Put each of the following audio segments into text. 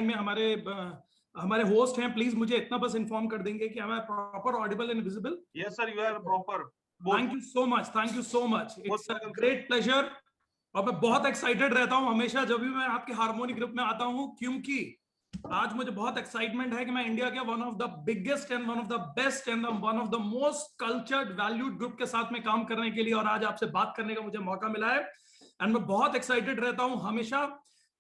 में हमारे होस्ट हैं, प्लीज मुझे इतना बस इन्फॉर्म कर देंगे कि am I proper audible and visible? Yes sir, you are proper. Thank you so much, it's a great pleasure. और मैं बहुत एक्साइटेड रहता हूं हमेशा जब भी मैं आपके हार्मोनी ग्रुप में आता हूं, क्योंकि आज मुझे बहुत एक्साइटमेंट है कि मैं इंडिया के one of the biggest and one of the best and one of the most cultured valued group के साथ में काम करने के लिए और आज आपसे बात करने का मुझे मौका मिला है। एंड मैं बहुत एक्साइटेड रहता हूं हमेशा।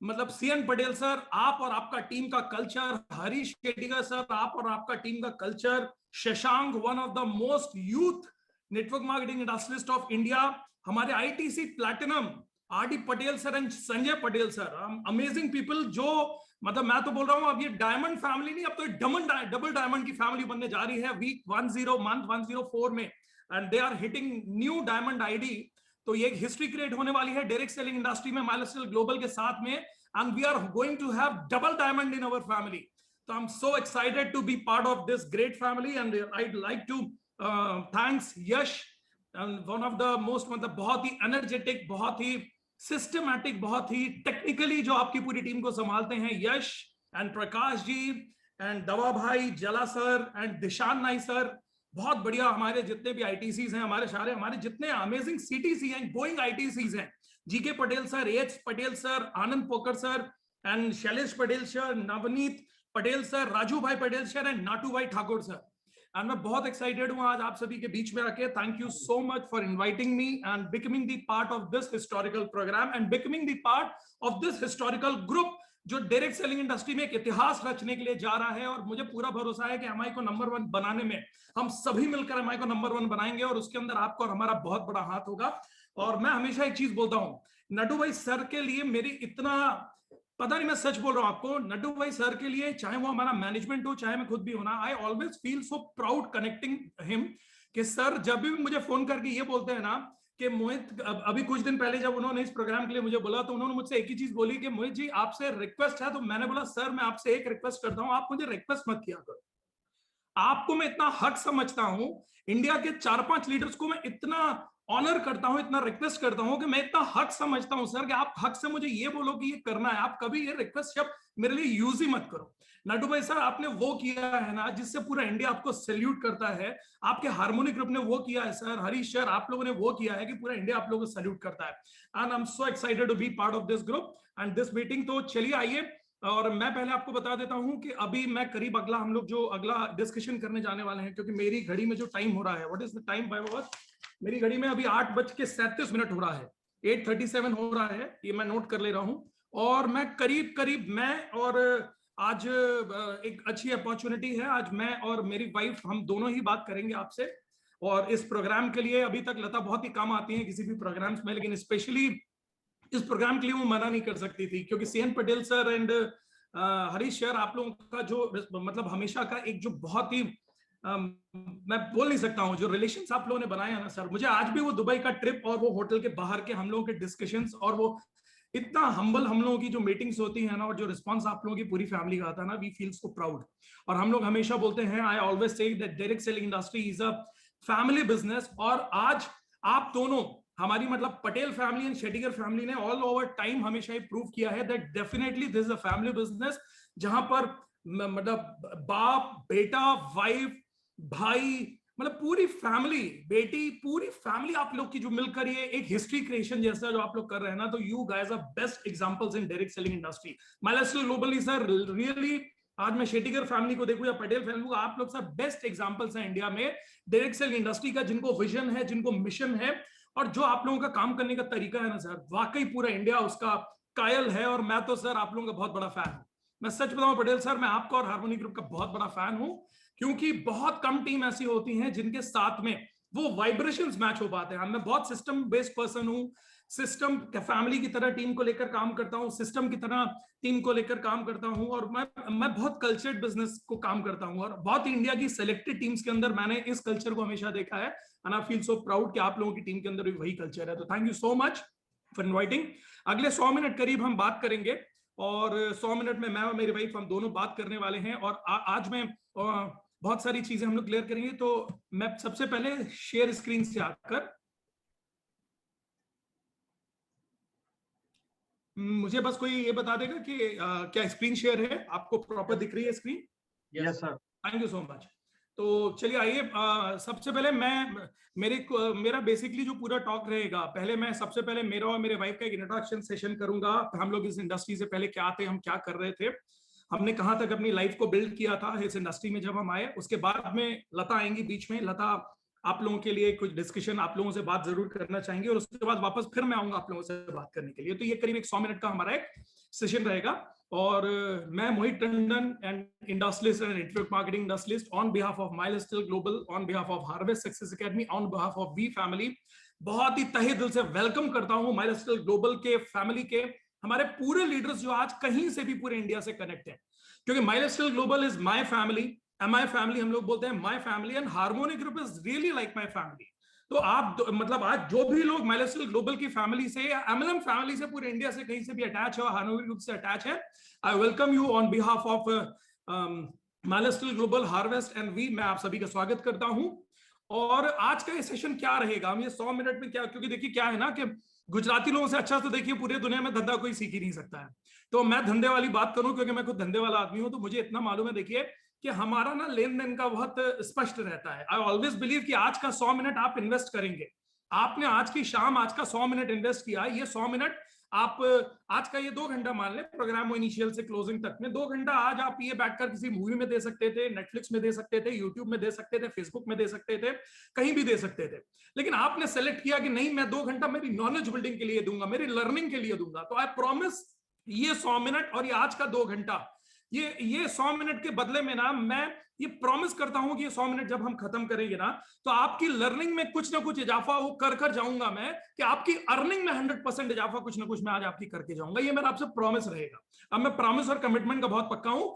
मतलब सीएन पटेल सर, आप और आपका टीम का कल्चर, हरीश शेट्टिगर सर, आप और आपका टीम का culture, Shashank, one of the most youth network marketing industrialist of India, हमारे ITC platinum R D Patel sir and Sanjay Patel sir, amazing people. जो मतलब मैं तो बोल रहा हूं अब ये डायमंड फैमिली नहीं, अब तो डबल डायमंड की फैमिली बनने जा रही है वीक 10 मंथ 104 में, and they are hitting new diamond ID. तो ये एक हिस्ट्री क्रिएट होने वाली है डायरेक्ट सेलिंग इंडस्ट्री में माइलस्टोन ग्लोबल के साथ में, and we are going to have double diamond in our family. तो I am so excited to be part of this great family and I'd like to thanks Yash, one of the most, मतलब बहुत ही energetic, बहुत ही systematic, बहुत ही technically जो आपकी पूरी team को संभालते हैं, यश एंड प्रकाश जी एंड दवा भाई, जला सर एंड दिशान नाई सर। बहुत बढ़िया। हमारे जितने भी आईटीसीज हैं, हमारे जितने अमेजिंग सीटीसी हैं, गोइंग आईटीसीज हैं, GK Patel sir, H Patel sir, Anand poker sir and Shailesh Patel sir, Navneet Patel sir, Raju भाई पटेल सर एंड नाटू भाई ठाकुर सर। एंड मैं बहुत एक्साइटेड हूं आज आप सभी के बीच में आके। Thank you so much for inviting me and becoming the part of this historical programme and becoming the part of this historical group जो डायरेक्ट सेलिंग इंडस्ट्री में एक इतिहास रचने के लिए जा रहा है। और मुझे पूरा भरोसा है कि एमआई को नंबर 1 बनाने में हम सभी मिलकर एमआई को नंबर 1 बनाएंगे और उसके अंदर आपका और हमारा बहुत बड़ा हाथ होगा। और मैं हमेशा एक चीज बोलता हूं, नड्डू भाई सर के लिए मेरी इतना, पता नहीं मैं सच बोल रहा हूं आपको, नड्डू भाई सर के लिए चाहे वो हमारा मैनेजमेंट हो चाहे मैं खुद भी होना, I always feel so proud connecting him कि सर जब भी मुझे फोन करके ये बोलते हैं ना कि मोहित, अभी कुछ दिन पहले जब उन्होंने इस प्रोग्राम के लिए मुझे बोला तो उन्होंने मुझसे एक ही चीज बोली कि मोहित जी आपसे रिक्वेस्ट है। तो मैंने बोला सर मैं आपसे एक रिक्वेस्ट करता हूं, आप मुझे रिक्वेस्ट मत किया करो, आपको मैं इतना हक समझता हूं, इंडिया के 4-5 लीडर्स को मैं इतना ऑनर करता हूं, इतना रिक्वेस्ट करता हूं कि मैं इतना हक समझता हूं सर कि आप हक से मुझे ये बोलो कि ये करना है। आप कभी ये रिक्वेस्ट शब्द मेरे लिए यूज ही मत करो। नाटू भाई सर आपने वो किया है ना जिससे पूरा इंडिया आपको सैल्यूट करता है, आपके हार्मोनी ग्रुप ने वो किया है सर, हरीश सर आप लोगों ने वो किया है कि पूरा इंडिया आप लोगों को सैल्यूट करता है। And I am so excited to be part of this group and this meeting. तो चलिए आइए, और मैं पहले आपको बता देता हूं कि अभी मैं करीब हम लोग जो अगला डिस्कशन करने जाने वाले हैं, क्योंकि मेरी घड़ी में जो टाइम हो रहा है, what is the time by watch, मेरी घड़ी में अभी 8:37 हो रहा है, 8:37 हो रहा है, ये मैं नोट कर ले रहा हूं। और मैं करीब मैं और आज एक अच्छी अपॉर्चुनिटी है, आज मैं और मेरी वाइफ हम दोनों ही बात करेंगे आपसे। और इस प्रोग्राम के लिए अभी तक लता बहुत ही काम आती है किसी भी प्रोग्राम्स में, लेकिन स्पेशली इस प्रोग्राम के लिए वो मना नहीं कर सकती थी, क्योंकि CN Patel sir and Harish sir आप लोगों का जो मतलब हमेशा का एक जो बहुत ही मैं बोल नहीं सकता हूं जो रिलेशंस आप लोगों ने बनाए हैं ना सर, मुझे आज भी वो दुबई का ट्रिप और वो होटल के बाहर के हम लोगों के डिस्कशंस और वो इतना हम्बल हम लोगों की जो मीटिंग्स होती है ना और जो रिस्पांस आप लोगों की पूरी फैमिली का आता है ना, वी फील सो प्राउड। और हम लोग हमेशा बोलते हैं, आई always say that direct selling industry is a family business. और आज आप दोनों हमारी मतलब Patel family and Shettigar family ने ऑल ओवर टाइम हमेशा ही प्रूव किया है that definitely this is a family business, जहां पर मतलब बाप बेटा वाइफ भाई मतलब पूरी फैमिली, बेटी, पूरी फैमिली आप लोग की जो मिलकर ये एक हिस्ट्री क्रिएशन जैसा जो आप लोग कर रहे हैं ना, तो you guys are best examples in direct selling industry. Milestone globally sir really, आज मैं शेट्टिगर फैमिली को देखूं या पटेल फैमिली को, आप लोग सर बेस्ट एग्जांपल्स हैं इंडिया में डायरेक्ट सेलिंग इंडस्ट्री का, जिनको विजन है, जिनको मिशन है, और जो आप लोगों का काम करने का तरीका है ना सर, वाकई पूरा इंडिया उसका कायल है। और मैं तो सर आप लोगों का बहुत बड़ा फैन हूं, मैं सच बताऊं पटेल सर, मैं आपका और हार्मोनी ग्रुप का बहुत बड़ा फैन हूं, क्योंकि बहुत कम टीम ऐसी होती हैं जिनके साथ में वो वाइब्रेशंस मैच हो पाते हैं। मैं बहुत सिस्टम बेस्ड पर्सन हूं, सिस्टम फैमिली की तरह टीम को लेकर काम करता हूं, सिस्टम की तरह टीम को लेकर काम करता हूं, और मैं बहुत कल्चर्ड बिजनेस को काम करता हूं, और बहुत इंडिया की सिलेक्टेड टीम्स के अंदर मैंने इस कल्चर को हमेशा देखा है। And I feel so proud कि आप लोगों की टीम के अंदर भी वही कल्चर है। तो thank you so much for inviting. अगले 100 मिनट करीब हम बात करेंगे, और 100 मिनट में मैं और मेरी वाइफ हम दोनों बात करने वाले हैं, और आज मैं बहुत सारी चीजें हम लोग क्लियर करेंगे। तो मैं सबसे पहले शेयर स्क्रीन से आकर मुझे बस कोई ये बता देगा कि क्या स्क्रीन शेयर है, आपको प्रॉपर दिख रही है screen? Yes sir. Thank you so much. तो चलिए आइए, सबसे पहले मेरा बेसिकली जो पूरा टॉक रहेगा, पहले मैं सबसे पहले मेरा और मेरे वाइफ का एक इंट्रोडक्शन सेशन करूंगा। हम लोग इस इंडस्ट्री से पहले क्या थे, हम क्या कर रहे थे, हमने कहां तक अपनी लाइफ को बिल्ड किया था इस इंडस्ट्री में जब हम आए। उसके बाद में लता आएंगी बीच में। लता आप लोगों के लिए कुछ डिस्कशन, आप लोगों से बात जरूर करना चाहेंगे, और उसके बाद वापस फिर मैं आऊंगा आप लोगों से बात करने के लिए। तो ये करीब 100 मिनट का हमारा एक सेशन रहेगा। और मैं Mohit Tandon and industrialist and network marketing industrialist on behalf of milestone global, on behalf of harvest success academy, on behalf of we family, बहुत ही तहे दिल से वेलकम करता हूं माइलस्टोन ग्लोबल के फैमिली के हमारे पूरे लीडर्स जो आज कहीं से भी पूरे इंडिया से कनेक्ट हैं, क्योंकि milestone global is my family, my family हम लोग बोलते हैं, my family, and harmony group is really like my family. तो आप मतलब आज जो भी लोग माइलस्टोन ग्लोबल की फैमिली से या एमएलएम फैमिली से पूरे इंडिया से कहीं से भी अटैच है, हार्मोनी ग्रुप से अटैच है, I welcome you on behalf of milestone global, harvest and we. मैं आप सभी का स्वागत करता हूं। और आज का ये सेशन क्या रहेगा, हम ये 100 मिनट में क्या, क्योंकि देखिए क्या है ना कि गुजराती लोगों से अच्छा तो देखिए पूरे दुनिया में धंधा कोई सीख ही नहीं सकता है। तो मैं धंधे वाली बात करूं क्योंकि मैं खुद धंधे वाला आदमी हूं, तो मुझे इतना मालूम है देखिए कि हमारा ना लेन देन का बहुत स्पष्ट रहता है। आई ऑलवेज बिलीव कि आज का 100 मिनट आप इन्वेस्ट करेंगे, आपने आज की शाम आज का 100 मिनट इन्वेस्ट किया, ये 100 मिनट आप आज का ये 2 घंटा मान लें प्रोग्राम इनिशियल से क्लोजिंग तक में, 2 घंटा आज आप ये बैठकर किसी मूवी में दे सकते थे, नेटफ्लिक्स में दे सकते थे, यूट्यूब में दे सकते थे, फेसबुक में दे सकते थे, कहीं भी दे सकते थे। लेकिन आपने सेलेक्ट किया कि नहीं, मैं 2 घंटा मेरी नॉलेज बिल्डिंग के लिए दूंगा, मेरी लर्निंग के लिए दूंगा। तो आई प्रॉमिस ये 100 मिनट और ये आज का 2 घंटा, ये 100 मिनट के बदले में ना मैं ये प्रॉमिस करता हूं कि ये 100 मिनट जब हम खत्म करेंगे ना, तो आपकी लर्निंग में कुछ ना कुछ इजाफा वो कर जाऊंगा मैं, कि आपकी अर्निंग में 100% इजाफा कुछ ना कुछ मैं आज आपकी करके जाऊंगा। ये मेरा आपसे प्रॉमिस रहेगा। अब मैं प्रॉमिस और कमिटमेंट का बहुत पक्का हूं।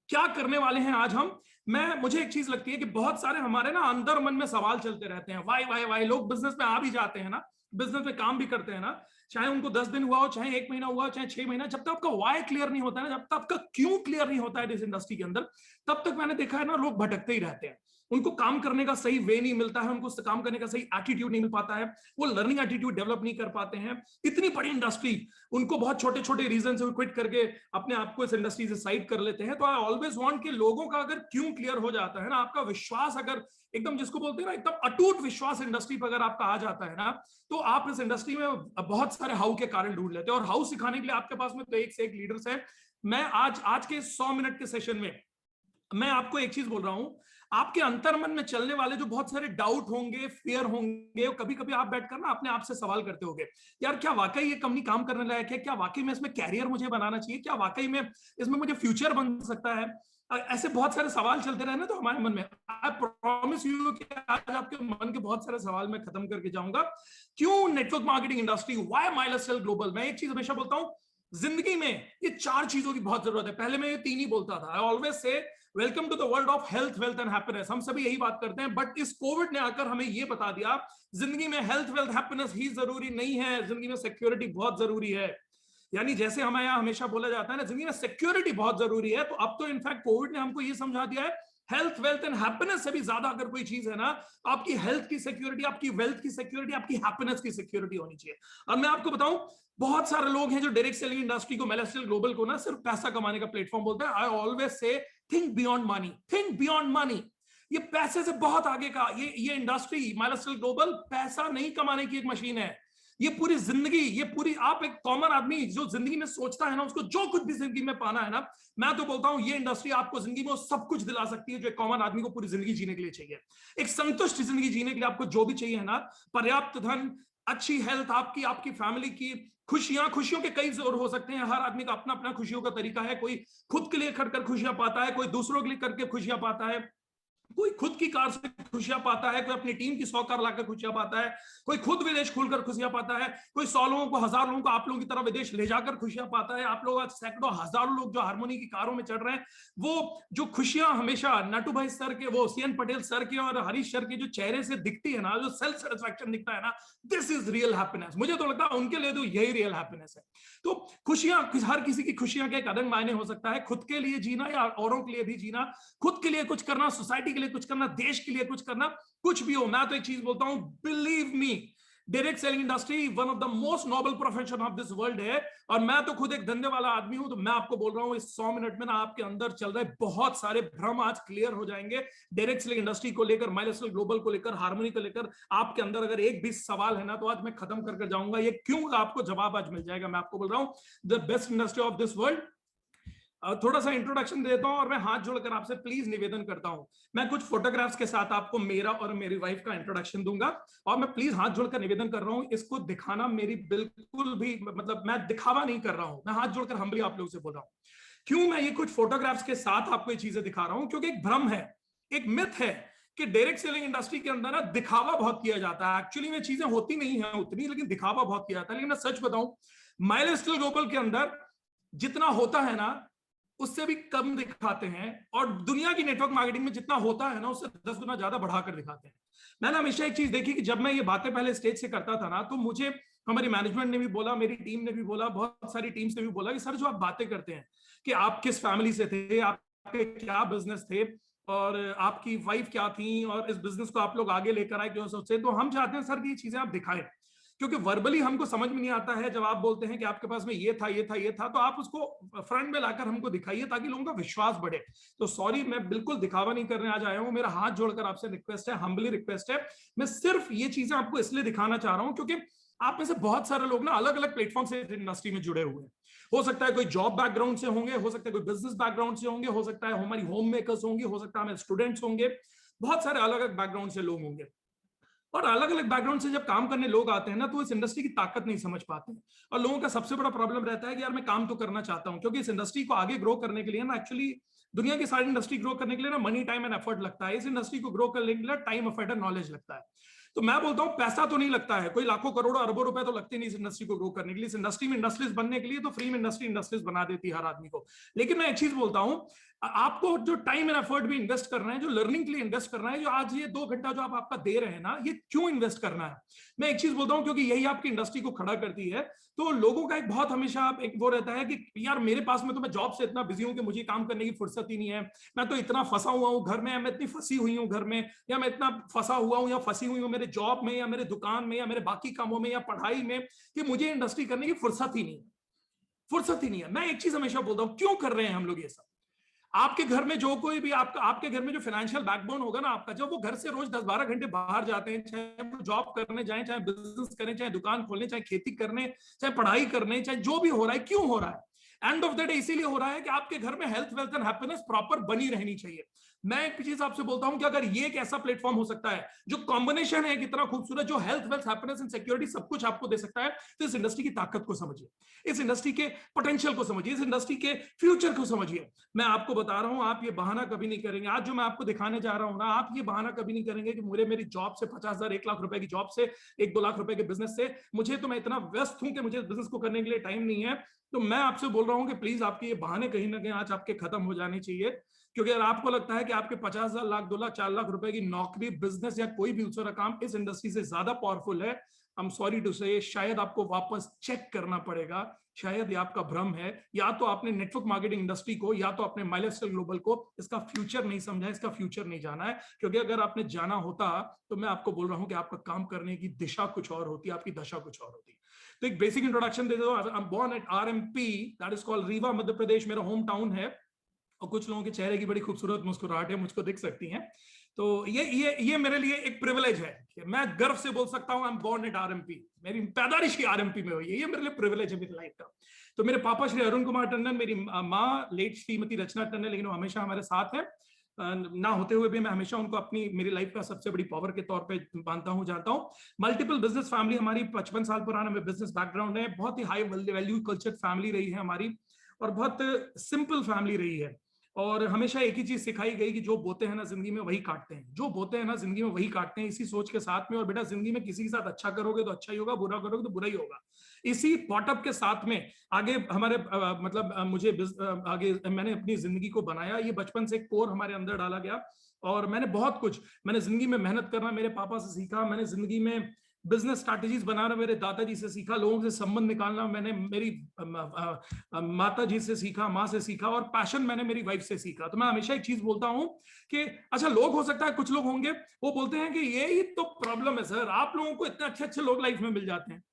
क्या करने वाले हैं आज हम, मुझे एक चीज लगती है कि बहुत सारे हमारे ना अंदर मन में सवाल चलते रहते हैं, वाई वाई वाई। लोग बिजनेस में आ भी जाते हैं ना, बिजनेस में काम भी करते हैं ना, चाहे उनको 10 दिन हुआ हो, चाहे 1 महीना हुआ हो, चाहे 6 महीना, जब तक आपका वाई क्लियर नहीं होता है ना, जब तक आपका क्यों क्लियर नहीं होता है इस इंडस्ट्री के अंदर, तब तक मैंने देखा है ना लोग भटकते ही रहते हैं। उनको काम करने का सही वे नहीं मिलता है, उनको काम करने का सही एटीट्यूड नहीं मिल पाता है, वो लर्निंग एटीट्यूड डेवलप नहीं कर पाते हैं। इतनी बड़ी इंडस्ट्री, उनको बहुत छोटे छोटे रीजन से क्विट करके अपने आप को इस इंडस्ट्री से साइड कर लेते हैं। तो आई ऑलवेज वांट कि लोगों का अगर क्यों क्लियर हो जाता है ना, आपका विश्वास अगर एकदम, जिसको बोलते हैं ना एकदम अटूट विश्वास इंडस्ट्री पर अगर आपका आ जाता है ना, तो आप इस इंडस्ट्री में बहुत सारे हाउ के कारण ढूंढ लेते हैं। और हाउ सिखाने के लिए आपके पास में तो एक से एक लीडर्स हैं। मैं आज के 100 मिनट के सेशन में मैं आपको एक चीज बोल रहा हूं, आपके अंतर मन में चलने वाले जो बहुत सारे डाउट होंगे, फियर होंगे, कभी कभी आप बैठकर ना अपने आप से सवाल करते होंगे, यार क्या वाकई ये कंपनी काम करने लायक है, क्या वाकई में इसमें कैरियर मुझे बनाना चाहिए, क्या वाकई में इसमें मुझे फ्यूचर बन सकता है। ऐसे बहुत सारे सवाल चलते रहे ना तो हमारे मन में, आई प्रॉमिस यू कि आज आपके मन के बहुत सारे सवाल मैं खत्म करके जाऊंगा। क्यों network marketing industry, why milestone global. मैं एक चीज हमेशा बोलता हूं, जिंदगी में ये 4 चीजों की बहुत जरूरत है। पहले मैं ये 3 ही बोलता था। I always say welcome to the world of health, wealth and happiness. हम सभी यही बात करते हैं, बट इस कोविड ने आकर हमें ये बता दिया, जिंदगी में हेल्थ, वेल्थ, हैप्पीनेस ही जरूरी नहीं है, जिंदगी में सिक्योरिटी बहुत जरूरी है। यानी जैसे हमें यहाँ हमेशा बोला जाता है ना, जिंदगी में सिक्योरिटी बहुत जरूरी है, तो अब तो इनफैक्ट कोविड ने हमको ये समझा दिया है, हेल्थ, वेल्थ एंड हैप्पीनेस से भी ज्यादा अगर कोई चीज है ना, आपकी हेल्थ की सिक्योरिटी, आपकी वेल्थ की सिक्योरिटी, आपकी हैप्पीनेस की सिक्योरिटी होनी चाहिए। और मैं आपको बताऊं, बहुत सारे लोग हैं जो डायरेक्ट सेलिंग इंडस्ट्री को, माइलस्टोन ग्लोबल को ना सिर्फ पैसा कमाने का प्लेटफॉर्म बोलते हैं। आई ऑलवेज से think beyond money, think beyond money. ये पैसे से बहुत आगे का ये इंडस्ट्री माइलस्टोन ग्लोबल पैसा नहीं कमाने की एक मशीन है। ये पूरी जिंदगी, ये पूरी, आप एक कॉमन आदमी जो जिंदगी में सोचता है ना, उसको जो कुछ भी जिंदगी में पाना है ना, मैं तो बोलता हूं ये इंडस्ट्री आपको जिंदगी में सब कुछ दिला सकती है जो एक कॉमन आदमी को पूरी जिंदगी जीने के लिए चाहिए। एक संतुष्ट जिंदगी जीने के लिए आपको जो भी चाहिए है ना, पर्याप्त धन, अच्छी हेल्थ, आपकी फैमिली की खुशियों के कई जोर हो सकते हैं। हर आदमी का अपना अपना खुशियों का तरीका है। कोई खुद के लिए खड़कर खुशियां पाता है, कोई दूसरों के लिए करके खुशियां पाता है, कोई खुद की कार से खुशियां पाता है, कोई अपनी टीम की 100 कार लाकर खुशियां पाता है, कोई खुद विदेश खुलकर खुशियां पाता है, कोई 100 लोगों को, 1000 लोगों को आप लोगों की तरह विदेश ले जाकर खुशियां पाता है। आप लोग आज सैकड़ों हजारों लोग जो हार्मोनी की कारों में चढ़ रहे हैं, वो जो खुशियां हमेशा नटू भाई सर के, वो सीएन पटेल सर के और हरीश सर के जो चेहरे से दिखती है ना, जो सेल्फ सेटिस्फैक्शन दिखता है ना, दिस इज रियल हैप्पीनेस। मुझे तो लगता है उनके लिए तो यही रियल हैप्पीनेस है। तो खुशियां, हर किसी की खुशियां के एक अलग मायने हो सकता है। खुद के लिए जीना या औरों के लिए भी जीना, खुद के लिए कुछ करना, सोसाइटी के लिए कुछ करना, देश के लिए कुछ करना, कुछ भी हो। मैं तो एक चीज बोलता हूं, believe me, direct selling industry one of the most noble profession of this world है, और मैं तो खुद एक धंधे वाला आदमी हूं, तो मैं आपको बोल रहा हूं इस 100 मिनट में ना आपके अंदर चल रहे बहुत सारे भ्रम आज क्लियर हो जाएंगे। डायरेक्ट सेलिंग इंडस्ट्री को लेकर, माइलस्टोन ग्लोबल को लेकर, हार्मनी को लेकर आपके अंदर अगर एक भी सवाल है ना, तो आज मैं खत्म करके जाऊंगा। ये क्यों, आपको जवाब आज मिल जाएगा। मैं आपको बोल रहा हूं the best industry of this world. थोड़ा सा इंट्रोडक्शन देता हूं, और मैं हाथ जोड़कर आपसे प्लीज निवेदन करता हूं, मैं कुछ फोटोग्राफ्स के साथ आपको मेरा और मेरी वाइफ का इंट्रोडक्शन दूंगा, और मैं प्लीज हाथ जोड़कर निवेदन कर रहा हूं, इसको दिखाना मेरी बिल्कुल भी, मतलब मैं दिखावा नहीं कर रहा हूं, मैं हाथ जोड़कर हम्बली आप लोगों से बोल रहा हूं। क्यों मैं ये कुछ फोटोग्राफ्स के साथ आपको ये चीजें दिखा रहा हूं, क्योंकि एक भ्रम है, एक मिथ है कि डायरेक्ट सेलिंग इंडस्ट्री के अंदर ना दिखावा बहुत किया जाता है। एक्चुअली में चीजें होती नहीं है उतनी, लेकिन दिखावा बहुत किया जाता है। लेकिन मैं सच बताऊं, माइलस्टोन ग्लोबल के अंदर जितना होता है ना, उससे भी कम दिखाते हैं, और दुनिया की नेटवर्क मार्केटिंग में जितना होता है ना, उससे 10 गुना ज्यादा बढ़ाकर दिखाते हैं। मैंने हमेशा एक चीज देखी कि जब मैं ये बातें पहले स्टेज से करता था ना, तो मुझे हमारी मैनेजमेंट ने भी बोला, मेरी टीम ने भी बोला, बहुत सारी टीम्स ने भी बोला कि सर जो आप बातें करते हैं कि आप किस फैमिली से थे, आपके क्या बिजनेस थे, और आपकी वाइफ क्या थी, और इस बिजनेस को आप लोग आगे लेकर आए क्यों सोचते, तो हम चाहते हैं सर कि ये चीजें आप दिखाएं, क्योंकि वर्बली हमको समझ में नहीं आता है। जब आप बोलते हैं कि आपके पास में ये था, ये था, ये था, तो आप उसको फ्रंट में लाकर हमको दिखाइए ताकि लोगों का विश्वास बढ़े। तो सॉरी, मैं बिल्कुल दिखावा नहीं करने आज आया हूं, मेरा हाथ जोड़कर आपसे रिक्वेस्ट है, हम्बली रिक्वेस्ट है। मैं सिर्फ ये चीजें आपको इसलिए दिखाना चाह रहा हूं क्योंकि आप में से बहुत सारे लोग ना अलग अलग प्लेटफॉर्म से इंडस्ट्री में जुड़े हुए हैं। हो सकता है कोई जॉब बैकग्राउंड से होंगे, हो सकता है कोई बिजनेस बैकग्राउंड से होंगे, हो सकता है हमारी होम मेकर्स होंगे, हो सकता है हमारे स्टूडेंट्स होंगे, बहुत सारे अलग अलग बैकग्राउंड से लोग होंगे। और अलग अलग बैकग्राउंड से जब काम करने लोग आते हैं ना, तो इस इंडस्ट्री की ताकत नहीं समझ पाते हैं। और लोगों का सबसे बड़ा प्रॉब्लम रहता है कि यार मैं काम तो करना चाहता हूं, क्योंकि इस इंडस्ट्री को आगे ग्रो करने के लिए ना, एक्चुअली दुनिया की सारी इंडस्ट्री ग्रो करने के लिए ना मनी, टाइम एंड एफर्ट लगता है। इस इंडस्ट्री को ग्रो करने के लिए टाइम, एफर्ट एंड नॉलेज लगता है। तो मैं बोलता हूं पैसा तो नहीं लगता है, कोई लाखों करोड़ों अरबों रुपए तो लगते नहीं इस इंडस्ट्री को ग्रो करने के लिए। इस इंडस्ट्री में इंडस्ट्रीज बनने के लिए तो फ्री में इंडस्ट्रीज बना देती है हर आदमी को। लेकिन मैं एक चीज बोलता हूं, आपको जो टाइम एंड एफर्ट भी इन्वेस्ट करना है, जो लर्निंग के लिए इन्वेस्ट करना है, जो आज ये 2 घंटा जो आप आपका दे रहे हैं ना, ये क्यों इन्वेस्ट करना है? मैं एक चीज बोलता हूं, क्योंकि यही आपकी इंडस्ट्री को खड़ा करती है। तो लोगों का एक बहुत हमेशा एक वो रहता है कि यार मेरे पास में तो, मैं जॉब से इतना बिजी हूं कि मुझे काम करने की फुर्सत ही नहीं है, मैं तो इतना फंसा हुआ हूं घर में, मैं इतनी फंसी हुई हूं घर में, या मैं इतना फंसा हुआ हूं या फंसी हुई हूं मेरे जॉब में, या मेरे दुकान में, या मेरे बाकी कामों में, या पढ़ाई में, कि मुझे इंडस्ट्री करने की फुर्सत ही नहीं है, फुर्सत ही नहीं है। मैं एक चीज हमेशा बोलता हूं, क्यों कर रहे हैं हम लोग ये सब? आपके घर में जो कोई भी आपके घर में जो फाइनेंशियल बैकबोन होगा ना आपका, जब वो घर से रोज 10-12 घंटे बाहर जाते हैं, चाहे वो जॉब करने जाएं, चाहे बिजनेस करें, चाहे दुकान खोलने, चाहे खेती करने, चाहे पढ़ाई करने, चाहे जो भी हो रहा है, क्यों हो रहा है? एंड ऑफ द डे इसीलिए हो रहा है कि आपके घर में health, wealth and happiness proper बनी रहनी चाहिए। मैं एक चीज आपसे बोलता हूं कि अगर ये एक ऐसा प्लेटफॉर्म हो सकता है जो कॉम्बिनेशन है कितना खूबसूरत, जो health, wealth, happiness and security सब कुछ आपको दे सकता है, तो इस इंडस्ट्री की ताकत को समझिए, इस इंडस्ट्री के पोटेंशियल को समझिए, इस इंडस्ट्री के फ्यूचर को समझिए। मैं आपको बता रहा हूं, आप ये बहाना कभी नहीं करेंगे। आज जो मैं आपको दिखाने जा रहा हूं ना, आप ये बहाना कभी नहीं करेंगे कि मेरी जॉब से 50,000, 1 लाख रुपए की जॉब से, 1-2 लाख रुपए के बिजनेस से मुझे, तो मैं इतना व्यस्त हूं कि मुझे बिजनेस को करने के लिए टाइम नहीं है। तो मैं आपसे बोल रहा हूं कि प्लीज आपके ये बहाने कहीं ना कहीं आज आपके खत्म हो जाने चाहिए। क्योंकि अगर आपको लगता है कि आपके 50,000, लाख, 2 लाख, 4 लाख रुपए की नौकरी, बिजनेस या कोई भी दूसरा काम इस इंडस्ट्री से ज्यादा पावरफुल है, आई एम सॉरी टू से, शायद आपको वापस चेक करना पड़ेगा। शायद ये आपका भ्रम है, या तो आपने नेटवर्क मार्केटिंग इंडस्ट्री को, या तो आपने माइलस्टोन ग्लोबल को इसका फ्यूचर नहीं समझा, इसका फ्यूचर नहीं जाना है। क्योंकि अगर आपने जाना होता, तो मैं आपको बोल रहा हूं कि आपका काम करने की दिशा कुछ और होती, आपकी दशा कुछ और होती। तो एक बेसिक इंट्रोडक्शन दे दो। I am born at RMP, that is called Rewa, Madhya Pradesh, मेरा होम टाउन है। और कुछ लोगों के चेहरे की बड़ी खूबसूरत मुस्कुराहट है, मुझको दिख सकती हैं। तो ये मेरे लिए एक प्रिविलेज है कि मैं गर्व से बोल सकता हूं I am born at RMP, मेरी पैदाइश ही आरएमपी में हुई है। ये मेरे लिए प्रिविलेज है मेरी लाइफ का। तो मेरे पापा श्री अरुण कुमार टंडन, मेरी माँ लेट श्रीमती रचना टंडन, लेकिन वो हमेशा हमारे साथ है, ना होते हुए भी मैं हमेशा उनको अपनी, मेरी लाइफ का सबसे बड़ी पावर के तौर पे मानता हूं, जानता हूं। मल्टीपल बिजनेस फैमिली हमारी, 55 साल पुराना बिजनेस बैकग्राउंड है, बहुत ही हाई वैल्यू कल्चर फैमिली रही है हमारी, और बहुत सिंपल फैमिली रही है। और हमेशा एक ही चीज सिखाई गई कि जो बोते हैं ना जिंदगी में वही काटते हैं, जो बोते हैं ना जिंदगी में वही काटते हैं, इसी सोच के साथ में। और बेटा जिंदगी में किसी के साथ अच्छा करोगे तो अच्छा ही होगा, बुरा करोगे तो बुरा ही होगा। इसी पॉटअप के साथ में आगे हमारे मुझे आगे मैंने अपनी जिंदगी को बनाया। ये बचपन से कोर हमारे अंदर डाला गया, और मैंने बहुत कुछ, मैंने जिंदगी में मेहनत करना मेरे पापा से सीखा। मैंने जिंदगी में बिजनेस स्ट्रैटेजीज बनाना मेरे दादाजी से सीखा, लोगों से संबंध निकालना मैंने मेरी माता जी से सीखा, माँ से सीखा, और पैशन मैंने मेरी वाइफ से सीखा। तो मैं हमेशा एक चीज बोलता हूँ कि अच्छा, लोग हो सकता है कुछ लोग होंगे वो बोलते हैं कि यही तो प्रॉब्लम है सर, आप लोगों को इतने अच्छे अच्छे लोग लाइफ में मिल जाते हैं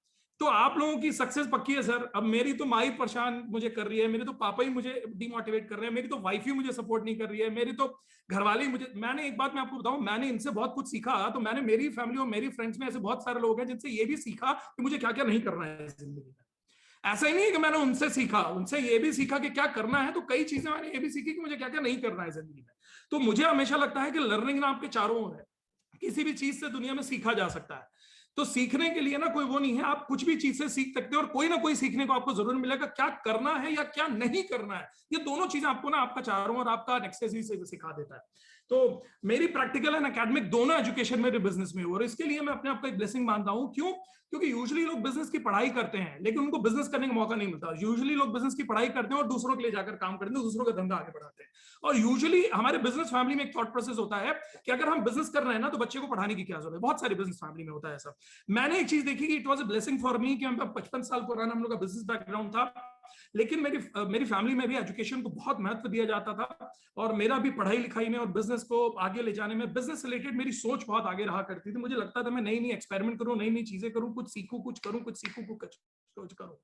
तो आप लोगों की सक्सेस पक्की है सर। अब मेरी तो माँ ही परेशान मुझे कर रही है, मेरे तो पापा ही मुझे डिमोटिवेट कर रहे हैं, मेरी तो वाइफ ही मुझे सपोर्ट नहीं कर रही है, मेरी तो घरवाली मुझे, मैंने एक बात मैं आपको बताऊं, मैंने इनसे बहुत कुछ सीखा। तो मैंने मेरी फैमिली और मेरी फ्रेंड्स में ऐसे बहुत सारे लोग हैं जिनसे ये भी सीखा कि मुझे क्या क्या नहीं करना है जिंदगी में। ऐसा ही नहीं है कि मैंने उनसे सीखा, उनसे ये भी सीखा कि क्या करना है, तो कई चीजें मैंने ये भी सीखी कि मुझे क्या क्या नहीं करना है जिंदगी में। तो मुझे हमेशा लगता है कि लर्निंग ना आपके चारों ओर है, किसी भी चीज से दुनिया में सीखा जा सकता है। तो सीखने के लिए ना कोई वो नहीं है, आप कुछ भी चीज से सीख सकते हो और कोई ना कोई सीखने को आपको जरूर मिलेगा। क्या करना है या क्या नहीं करना है, ये दोनों चीजें आपको ना आपका चारों और आपका नेक्सस ही से सिखा देता है। तो मेरी प्रैक्टिकल एंड एकेडमिक दोनों एजुकेशन मेरे बिजनेस में, और इसके लिए मैं अपने आप को एक ब्लेसिंग मानता हूं। क्यों? क्योंकि यूजुअली लोग बिजनेस की पढ़ाई करते हैं लेकिन उनको बिजनेस करने का मौका नहीं मिलता। यूजुअली लोग बिजनेस की पढ़ाई करते हैं और दूसरों के लिए जाकर काम करते हैं, दूसरों का धंधा आगे बढ़ाते हैं। और यूजुअली हमारे बिजनेस फैमिली में एक थॉट प्रोसेस होता है कि अगर हम बिजनेस कर रहे हैं ना तो बच्चे को पढ़ाने की क्या जरूरत है। बहुत सारे बिजनेस फैमिली में होता है ऐसा। मैंने एक चीज देखी कि it was a blessing for me कि हम 55 साल पुराना हम लोग का बिजनेस बैकग्राउंड था, लेकिन मेरी फैमिली में भी एजुकेशन को बहुत महत्व दिया जाता था और मेरा भी पढ़ाई लिखाई में और बिजनेस को आगे ले जाने में, बिजनेस रिलेटेड मेरी सोच बहुत आगे रहा करती थी। मुझे लगता था मैं नई नई एक्सपेरिमेंट करूं, नई नई चीजें करूं, कुछ सीखूं, कुछ करूं, कुछ सीखूं, कुछ करूं।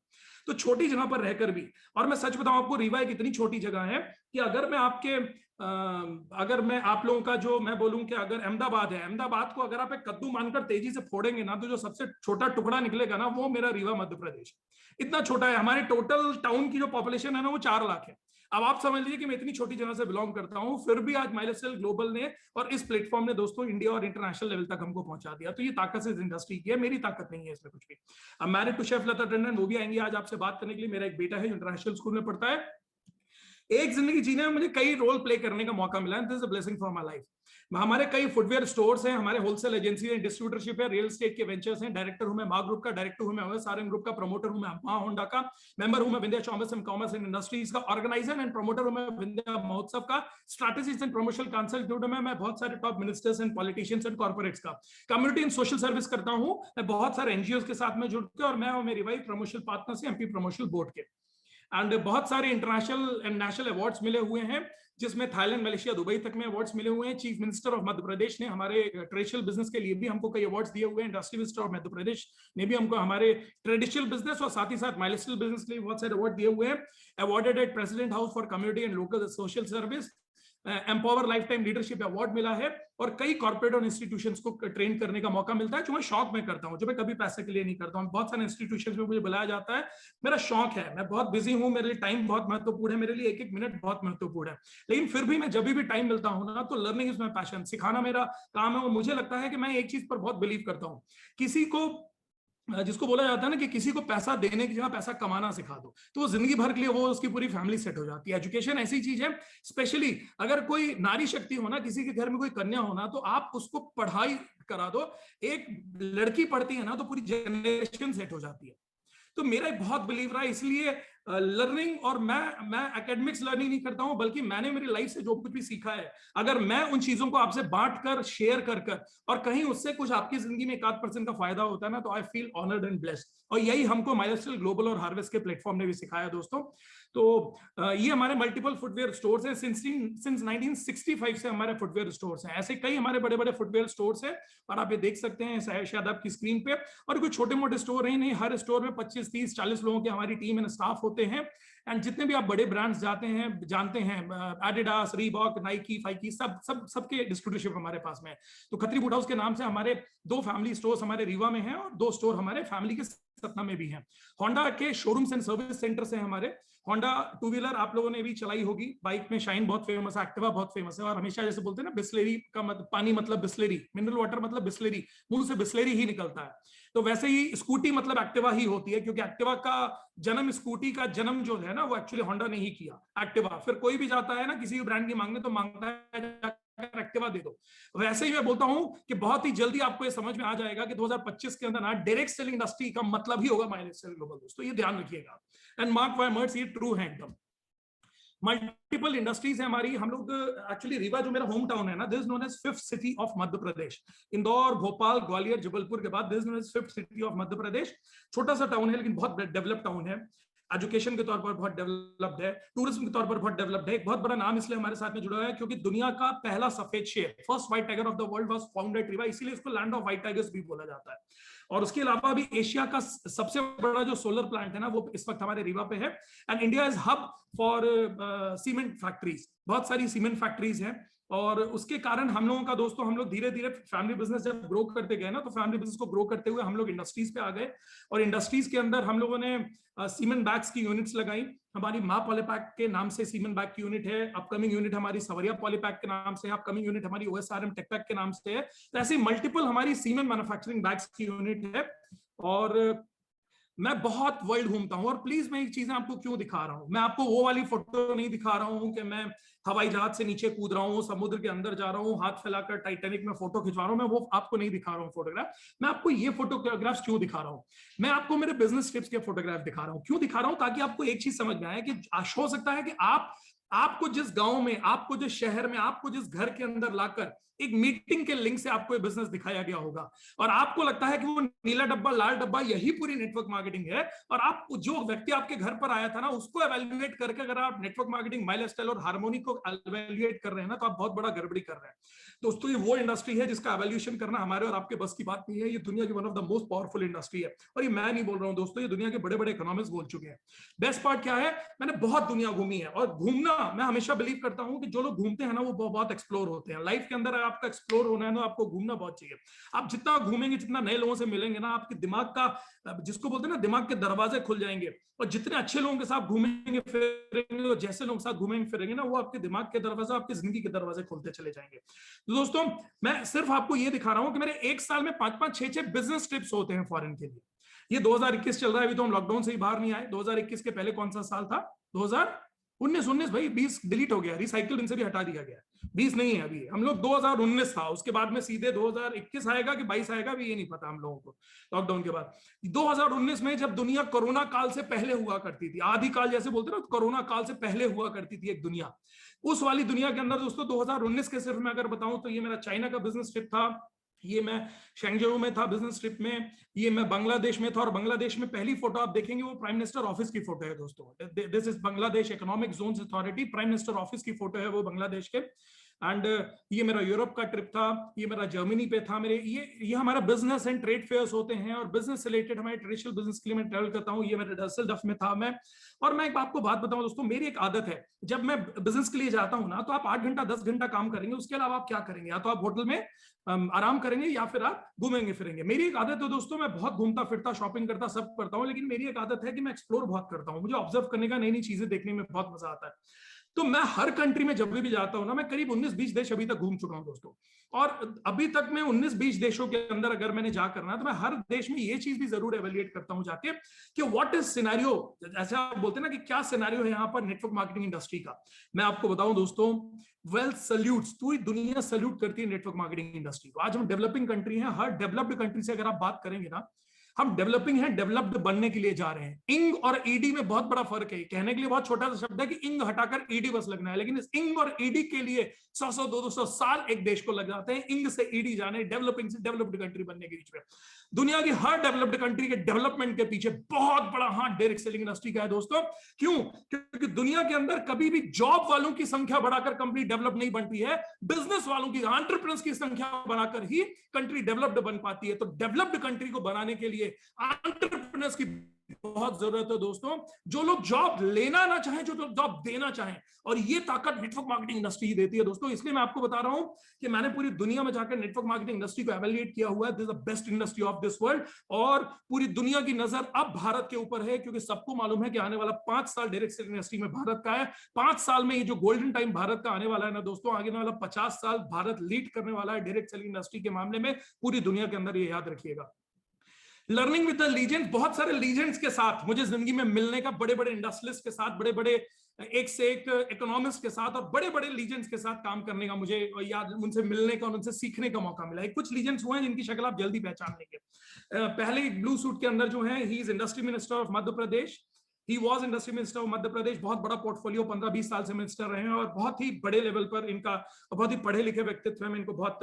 तो छोटी जगह पर रहकर भी, और मैं सच बताऊं आपको, रीवा एक इतनी छोटी जगह है कि अगर मैं आपके अगर मैं आप लोगों का जो मैं बोलूं कि अगर अहमदाबाद है, अहमदाबाद को अगर आप एक कद्दू मानकर तेजी से फोड़ेंगे ना तो जो सबसे छोटा टुकड़ा निकलेगा ना वो मेरा रीवा मध्य प्रदेश। इतना छोटा है, हमारे टोटल टाउन की जो पॉपुलेशन है ना वो 4 लाख है। अब आप समझ लीजिए कि मैं इतनी छोटी जगह से बिलोंग करता हूं, फिर भी आज माइलस्टाइल ग्लोबल ने और इस प्लेटफॉर्म ने दोस्तों इंडिया और इंटरनेशनल लेवल तक हमको पहुंचा दिया। तो ये ताकत इस इंडस्ट्री की है, मेरी ताकत नहीं है इसमें कुछ भी। अब married to chef Lata Tandon, वो भी आएंगे आज आपसे बात करने के लिए। मेरा एक बेटा है जो इंटरनेशनल स्कूल में पढ़ता है। एक जिंदगी जीने में मुझे कई रोल प्ले करने का मौका मिला है, this is a blessing for my life. हमारे कई फुटवेयर स्टोर्स हैं, हमारे होलसेल एजेंसी है, डिस्ट्रीब्यूटरशिप है, रियल एस्टेट के वेंचर्स हैं। डायरेक्टर हूं मैं माँ ग्रुप का, डायरेक्टर हूं मैं सारंग ग्रुप का, प्रमोटर हूं मैं माँ होंडा का, मेंबर हूं मैं विंध्या कॉमर्स एंड इंडस्ट्रीज का, ऑर्गेनाइजर एंड प्रमोटर हूं मैं विंध्या महोत्सव का, स्ट्रैटेजिस्ट एंड प्रमोशनल कंसल्टेंट हूं मैं बहुत सारे top ministers and politicians and corporates का। कम्युनिटी एंड सोशल सर्विस करता हूं मैं बहुत सारे एनजीओ के साथ में जुड़ के, और मैं और मेरी वाइफ प्रमोशनल पार्टनर्स हैं एमपी प्रमोशनल बोर्ड के। एंड बहुत सारे इंटरनेशनल एंड नेशनल अवार्ड्स मिले हुए हैं, जिसमें थाईलैंड, मलेशिया, दुबई तक में अवार्ड्स मिले हुए हैं। चीफ मिनिस्टर ऑफ मध्य प्रदेश ने हमारे ट्रेडिशनल बिजनेस के लिए भी हमको कई अवार्ड्स दिए हुए हैं। इंडस्ट्री मिनिस्टर ऑफ मध्य प्रदेश ने भी हमको हमारे ट्रेडिशनल बिजनेस और साथ ही साथ माइलस्टाइल बिजनेस के लिए बहुत सारे अवार्ड दिए हुए हैं। Awarded at president house for community and local social service, empower life time leadership award मिला है, और कई कॉर्पोरेट और इंस्टीट्यूशंस को ट्रेन करने का मौका मिलता है, जो मैं शौक में करता हूं, जो मैं कभी पैसे के लिए नहीं करता हूं। बहुत सारे इंस्टीट्यूशंस में मुझे बुलाया जाता है, मेरा शौक है, मैं बहुत बिजी हूं, मेरे लिए टाइम बहुत महत्वपूर्ण है, मेरे लिए एक एक मिनट बहुत महत्वपूर्ण है। लेकिन फिर भी मैं जब भी टाइम मिलता हूं ना तो लर्निंग इज माय पैशन, सिखाना मेरा काम है। और मुझे लगता है कि मैं एक चीज पर बहुत बिलीव करता हूँ, किसी को, जिसको बोला जाता है ना कि किसी को पैसा देने की जगह पैसा कमाना सिखा दो तो वो जिंदगी भर के लिए वो उसकी पूरी फैमिली सेट हो जाती है। एजुकेशन ऐसी चीज है, स्पेशली अगर कोई नारी शक्ति हो ना, किसी के घर में कोई कन्या हो ना, तो आप उसको पढ़ाई करा दो। एक लड़की पढ़ती है ना तो पूरी जनरेशन सेट हो जाती है। तो मेरा बहुत बिलीव रहा है, इसलिए लर्निंग, और मैं एकेडमिक्स लर्निंग नहीं करता हूं, बल्कि मैंने मेरी लाइफ से जो कुछ भी सीखा है, अगर मैं उन चीजों को आपसे बांट कर, शेयर कर और कहीं उससे कुछ आपकी जिंदगी में 1% का फायदा होता है ना, तो I feel honoured and blessed. और यही हमको माइलस्टाइल ग्लोबल और हार्वेस्ट के प्लेटफॉर्म ने भी सिखाया दोस्तों। तो ये हमारे मल्टीपल फुटवेयर स्टोर्स हैं, सिंस 1965 से हमारे फुटवेयर स्टोर्स हैं। ऐसे कई हमारे बड़े बड़े फुटवेयर स्टोर्स हैं और आप ये देख सकते हैं शायद आपकी स्क्रीन पे। और कोई छोटे मोटे स्टोर नहीं, हर स्टोर में 25, 30, 40 लोगों की हमारी टीम एंड स्टाफ होते हैं। एंड जितने भी आप बड़े ब्रांड्स जाते हैं, जानते हैं, एडिडास, रीबॉक, नाइकी, फाइकी, सबके डिस्ट्रीब्यूटरशिप हमारे पास में है। तो खत्री बूट हाउस के नाम से हमारे 2 फैमिली स्टोर्स हमारे रीवा में हैं और 2 स्टोर हमारे फैमिली के सतना में भी हैं। होंडा के शोरूम्स एंड सर्विस सेंटर से हमारे। होंडा 2 व्हीलर आप लोगों ने भी चलाई होगी, बाइक में शाइन बहुत फेमस है, एक्टिवा बहुत फेमस है। और हमेशा जैसे बोलते हैं ना, बिस्लेरी का मतलब पानी मतलब बिस्लेरी, मिनरल वाटर मतलब बिस्लेरी, मुंह से बिस्लेरी ही निकलता है। तो वैसे ही स्कूटी मतलब एक्टिवा ही होती है, क्योंकि एक्टिवा का जन्म, स्कूटी का जन्म जो है ना, वो एक्चुअली होंडा ने ही किया, एक्टिवा। फिर कोई भी जाता है ना किसी भी ब्रांड की मांगने, तो मांगता है एक्टिवा दे दो। वैसे ही मैं बोलता हूं कि बहुत ही जल्दी आपको ये समझ में आ जाएगा कि 2025 के अंदर ना डायरेक्ट सेलिंग इंडस्ट्री का मतलब ही होगा माइलस्टाइल ग्लोबल। दोस्तों ये ध्यान रखिएगा, एंड मार्क माय वर्ड्स, ये ट्रू है एकदम। मल्टीपल इंडस्ट्रीज है हमारी। हम लोग एक्चुअली रीवा जो मेरा होम टाउन है ना, this is known as 5th city of Madhya Pradesh. Indore, Bhopal, Gwalior, Jabalpur के बाद this is known as 5th city of Madhya Pradesh. छोटा सा टाउन है लेकिन बहुत डेवलप टाउन है। एजुकेशन के तौर पर बहुत डेवलप्ड है, टूरिज्म के तौर पर बहुत डेवलप्ड है। एक बहुत बड़ा नाम इसलिए हमारे साथ में जुड़ा है क्योंकि दुनिया का पहला सफेद शेर, first white tiger of the world was found at Rewa, इसीलिए इसको लैंड ऑफ व्हाइट टाइगर्स भी बोला जाता है। और उसके अलावा अभी एशिया का सबसे बड़ा जो सोलर प्लांट है ना, वो इस वक्त हमारे रीवा पे है। And India is hub for cement factories, बहुत सारी सीमेंट फैक्ट्रीज हैं। और उसके कारण हम लोगों का दोस्तों, हम लोग धीरे धीरे फैमिली बिजनेस जब ग्रो करते गए ना, तो फैमिली बिजनेस को ग्रो करते हुए हम लोग इंडस्ट्रीज पे आ गए। और इंडस्ट्रीज के अंदर हम लोगों ने सीमेंट बैग्स की यूनिट्स लगाई। हमारी माँ पॉलीपैक के नाम से सीमेंट बैग की यूनिट है। अपकमिंग यूनिट हमारी सवरिया पॉलीपैक के नाम से है। अपकमिंग यूनिट हमारी ओएसआरएम टेकपैक के नाम से है। तो ऐसी मल्टीपल हमारी सीमेंट मैन्युफैक्चरिंग बैग्स की यूनिट है। और मैं बहुत वर्ल्ड घूमता हूं। और प्लीज मैं एक चीजें आपको क्यों दिखा रहा हूं, मैं आपको वो वाली फोटो नहीं दिखा रहा हूं कि मैं हवाई जहाज से नीचे कूद रहा हूं, समुद्र के अंदर जा रहा हूं, हाथ फैलाकर टाइटैनिक में फोटो खिंचवा रहा हूं। मैं वो आपको नहीं दिखा रहा हूं फोटोग्राफ। मैं आपको ये फोटोग्राफ्स क्यों दिखा रहा हूं, मैं आपको मेरे बिजनेस ट्रिप्स के फोटोग्राफ दिखा रहा हूं। क्यों दिखा रहा हूं? ताकि आपको एक चीज समझ में आए कि हो सकता है कि आपको जिस गांव में, आपको जिस शहर में, आपको जिस घर के अंदर लाकर एक मीटिंग के लिंक से आपको ये बिजनेस दिखाया गया होगा, और आपको लगता है कि वो नीला डब्बा, लाल डब्बा यही पूरी नेटवर्क मार्केटिंग है। और आप, जो व्यक्ति आपके घर पर आया था ना, उसको एवेल्युएट करके अगर आप नेटवर्क मार्केटिंग, माई लाइफस्टाइल और हार्मोनी को एवेल्युएट कर रहे हैं ना, तो आप बहुत बड़ा गड़बड़ी कर रहे हैं दोस्तों। ये वो इंडस्ट्री है जिसका एवेल्यूशन करना हमारे और आपके बस की बात नहीं है। ये दुनिया की one of the most powerful industry है। और ये मैं नहीं बोल रहा हूं दोस्तों, ये दुनिया के बड़े बड़े इकोनॉमिक्स बोल चुके हैं। बेस्ट पार्ट क्या है, मैंने बहुत दुनिया घूमी है। और घूमना, मैं हमेशा बिलीव करता हूं कि जो लोग घूमते हैं ना, वो बहुत एक्सप्लोर होते हैं। लाइफ के अंदर आपका एक्सप्लोर होना है ना, आपको घूमना बहुत चाहिए। आप जितना घूमेंगे, जितना नए लोगों से मिलेंगे ना, आपके दिमाग का, जिसको बोलते हैं ना, दिमाग के दरवाजे खुल जाएंगे। और जितने अच्छे लोगों के साथ घूमेंगे फिरेंगे, और जैसे लोगों के साथ घूमेंगे फिरेंगे ना, वो आपके दिमाग के दरवाजे, आपकी जिंदगी के दरवाजे खुलते चले जाएंगे। तो दोस्तों, मैं सिर्फ आपको ये दिखा रहा हूं कि मेरे एक साल में 5-5, 6-6 बिजनेस ट्रिप्स होते हैं फॉरेन के लिए। ये 2021 चल रहा है, अभी तो हम लॉकडाउन से ही बाहर नहीं आए। 2021 के पहले कौन सा साल था? 2019 भाई, 20 डिलीट हो गया, रिसाइकिल इनसे भी हटा दिया गया। 20 नहीं है अभी, हम लोग 2019 था, उसके बाद में सीधे 2021 आएगा कि 22 आएगा, अभी ये नहीं पता हम लोगों को। लॉकडाउन के बाद 2019 में, जब दुनिया कोरोना काल से पहले हुआ करती थी, आदि काल जैसे बोलते ना, कोरोना काल से पहले हुआ करती थी एक दुनिया, उस वाली दुनिया के अंदर दोस्तों 2019 के सिर्फ मैं अगर बताऊं तो ये मेरा चाइना का बिजनेस ट्रिप था, ये मैं शेंगजू में था बिजनेस ट्रिप में, ये मैं बांग्लादेश में था। और बांग्लादेश में पहली फोटो आप देखेंगे वो प्राइम मिनिस्टर ऑफिस की फोटो है दोस्तों। This is Bangladesh economic zones authority, prime minister office की फोटो है वो बांग्लादेश के। एंड ये मेरा यूरोप का ट्रिप था, ये मेरा जर्मनी पे था। मेरे ये हमारा बिजनेस एंड ट्रेड फेयर्स होते हैं, और बिजनेस रिलेटेड हमारे ट्रेडिशनल बिजनेस के लिए मैं ट्रैवल करता हूँ। ये मेरे डसलडफ में था मैं। और मैं एक आपको बात बताऊं दोस्तों, मेरी एक आदत है, जब मैं बिजनेस के लिए जाता हूं ना, तो आप 8 घंटा 10 घंटा काम करेंगे, उसके अलावा आप क्या करेंगे? या तो आप होटल में आराम करेंगे, या फिर आप घूमेंगे फिरेंगे। मेरी एक आदत है दोस्तों, मैं बहुत घूमता फिरता, शॉपिंग करता, सब करता हूं, लेकिन मेरी एक आदत है कि मैं एक्सप्लोर बहुत करता हूं। मुझे ऑब्जर्व करने का, नई नई चीजें देखने में बहुत मजा आता है। तो मैं हर कंट्री में जब भी जाता हूं ना, मैं करीब 19-20 देश अभी तक घूम चुका हूं दोस्तों। और अभी तक मैं 19-20 देशों के अंदर अगर मैंने जा करना, तो मैं हर देश में ये चीज भी जरूर एवेल्युएट करता हूं जाके कि व्हाट इज सिनेरियो, ऐसा आप बोलते हैं ना कि क्या सिनेरियो है यहाँ पर नेटवर्क मार्केटिंग इंडस्ट्री का। मैं आपको बताऊं दोस्तों, वेल सल्यूट्स, पूरी दुनिया सल्यूट करती है नेटवर्क मार्केटिंग इंडस्ट्री को। आज हम डेवलपिंग कंट्री हैं, हर डेवलप्ड कंट्री से अगर आप बात करेंगे ना, हम डेवलपिंग है, डेवलप्ड बनने के लिए जा रहे हैं। इंग और ईडी में बहुत बड़ा फर्क है। कहने के लिए बहुत छोटा सा शब्द है कि इंग हटाकर ईडी बस लगना है, लेकिन इस इंग और ईडी के लिए 100-200 साल एक देश को लग जाते हैं, इंग से ईडी जाने, डेवलपिंग से डेवलप्ड कंट्री बनने के बीच में। दुनिया की हर डेवलप्ड कंट्री के डेवलपमेंट के पीछे बहुत बड़ा हाथ डायरेक्ट सेलिंग इंडस्ट्री का है दोस्तों। क्यों? क्योंकि दुनिया के अंदर कभी भी जॉब वालों की संख्या बढ़ाकर कंपनी डेवलप नहीं बनती है, बिजनेस वालों की, एंटरप्रेन्योर्स की संख्या बढ़ाकर ही कंट्री डेवलप्ड बन पाती है। तो डेवलप्ड कंट्री को बनाने के लिए एंटरप्रेन्योर्स की बहुत जरूरत है दोस्तों, जो लोग जॉब लेना ना चाहें, जो लोग जॉब देना चाहें। और ये ताकत नेटवर्क मार्केटिंग इंडस्ट्री ही देती है दोस्तों। इसलिए मैं आपको बता रहा हूं कि मैंने पूरी दुनिया में जाकर नेटवर्क मार्केटिंग इंडस्ट्री को एवेल्युएट किया हुआ है। This is the best industry of this world. और पूरी दुनिया की नजर अब भारत के ऊपर है, क्योंकि सबको मालूम है कि आने वाला 5 साल डायरेक्ट सेलिंग इंडस्ट्री में भारत का है। 5 साल में ये जो गोल्डन टाइम भारत का आने वाला है ना दोस्तों, आगे वाला 50 साल भारत लीड करने वाला है डायरेक्ट सेलिंग इंडस्ट्री के मामले में पूरी दुनिया के अंदर। ये याद रखिएगा। लर्निंग विद द लीजेंड्स, बहुत सारे लीजेंड्स के साथ मुझे जिंदगी में मिलने का, बड़े बड़े इंडस्ट्रियलिस्ट के साथ, बड़े बड़े एक से एक इकोनॉमिस्ट के साथ और बड़े बड़े लीजेंड्स के साथ काम करने का मुझे याद, उनसे मिलने का और उनसे सीखने का मौका मिला है। कुछ लीजेंड्स हुए हैं जिनकी शक्ल आप जल्दी पहचान लेंगे। पहले ब्लू सूट के अंदर जो है, he is industry minister of Madhya Pradesh, he was industry minister of Madhya Pradesh, बहुत बड़ा पोर्टफोलियो, 15-20 साल से मिनिस्टर रहे हैं और बहुत ही बड़े लेवल पर इनका, बहुत ही पढ़े लिखे व्यक्तित्व है, मैं इनको बहुत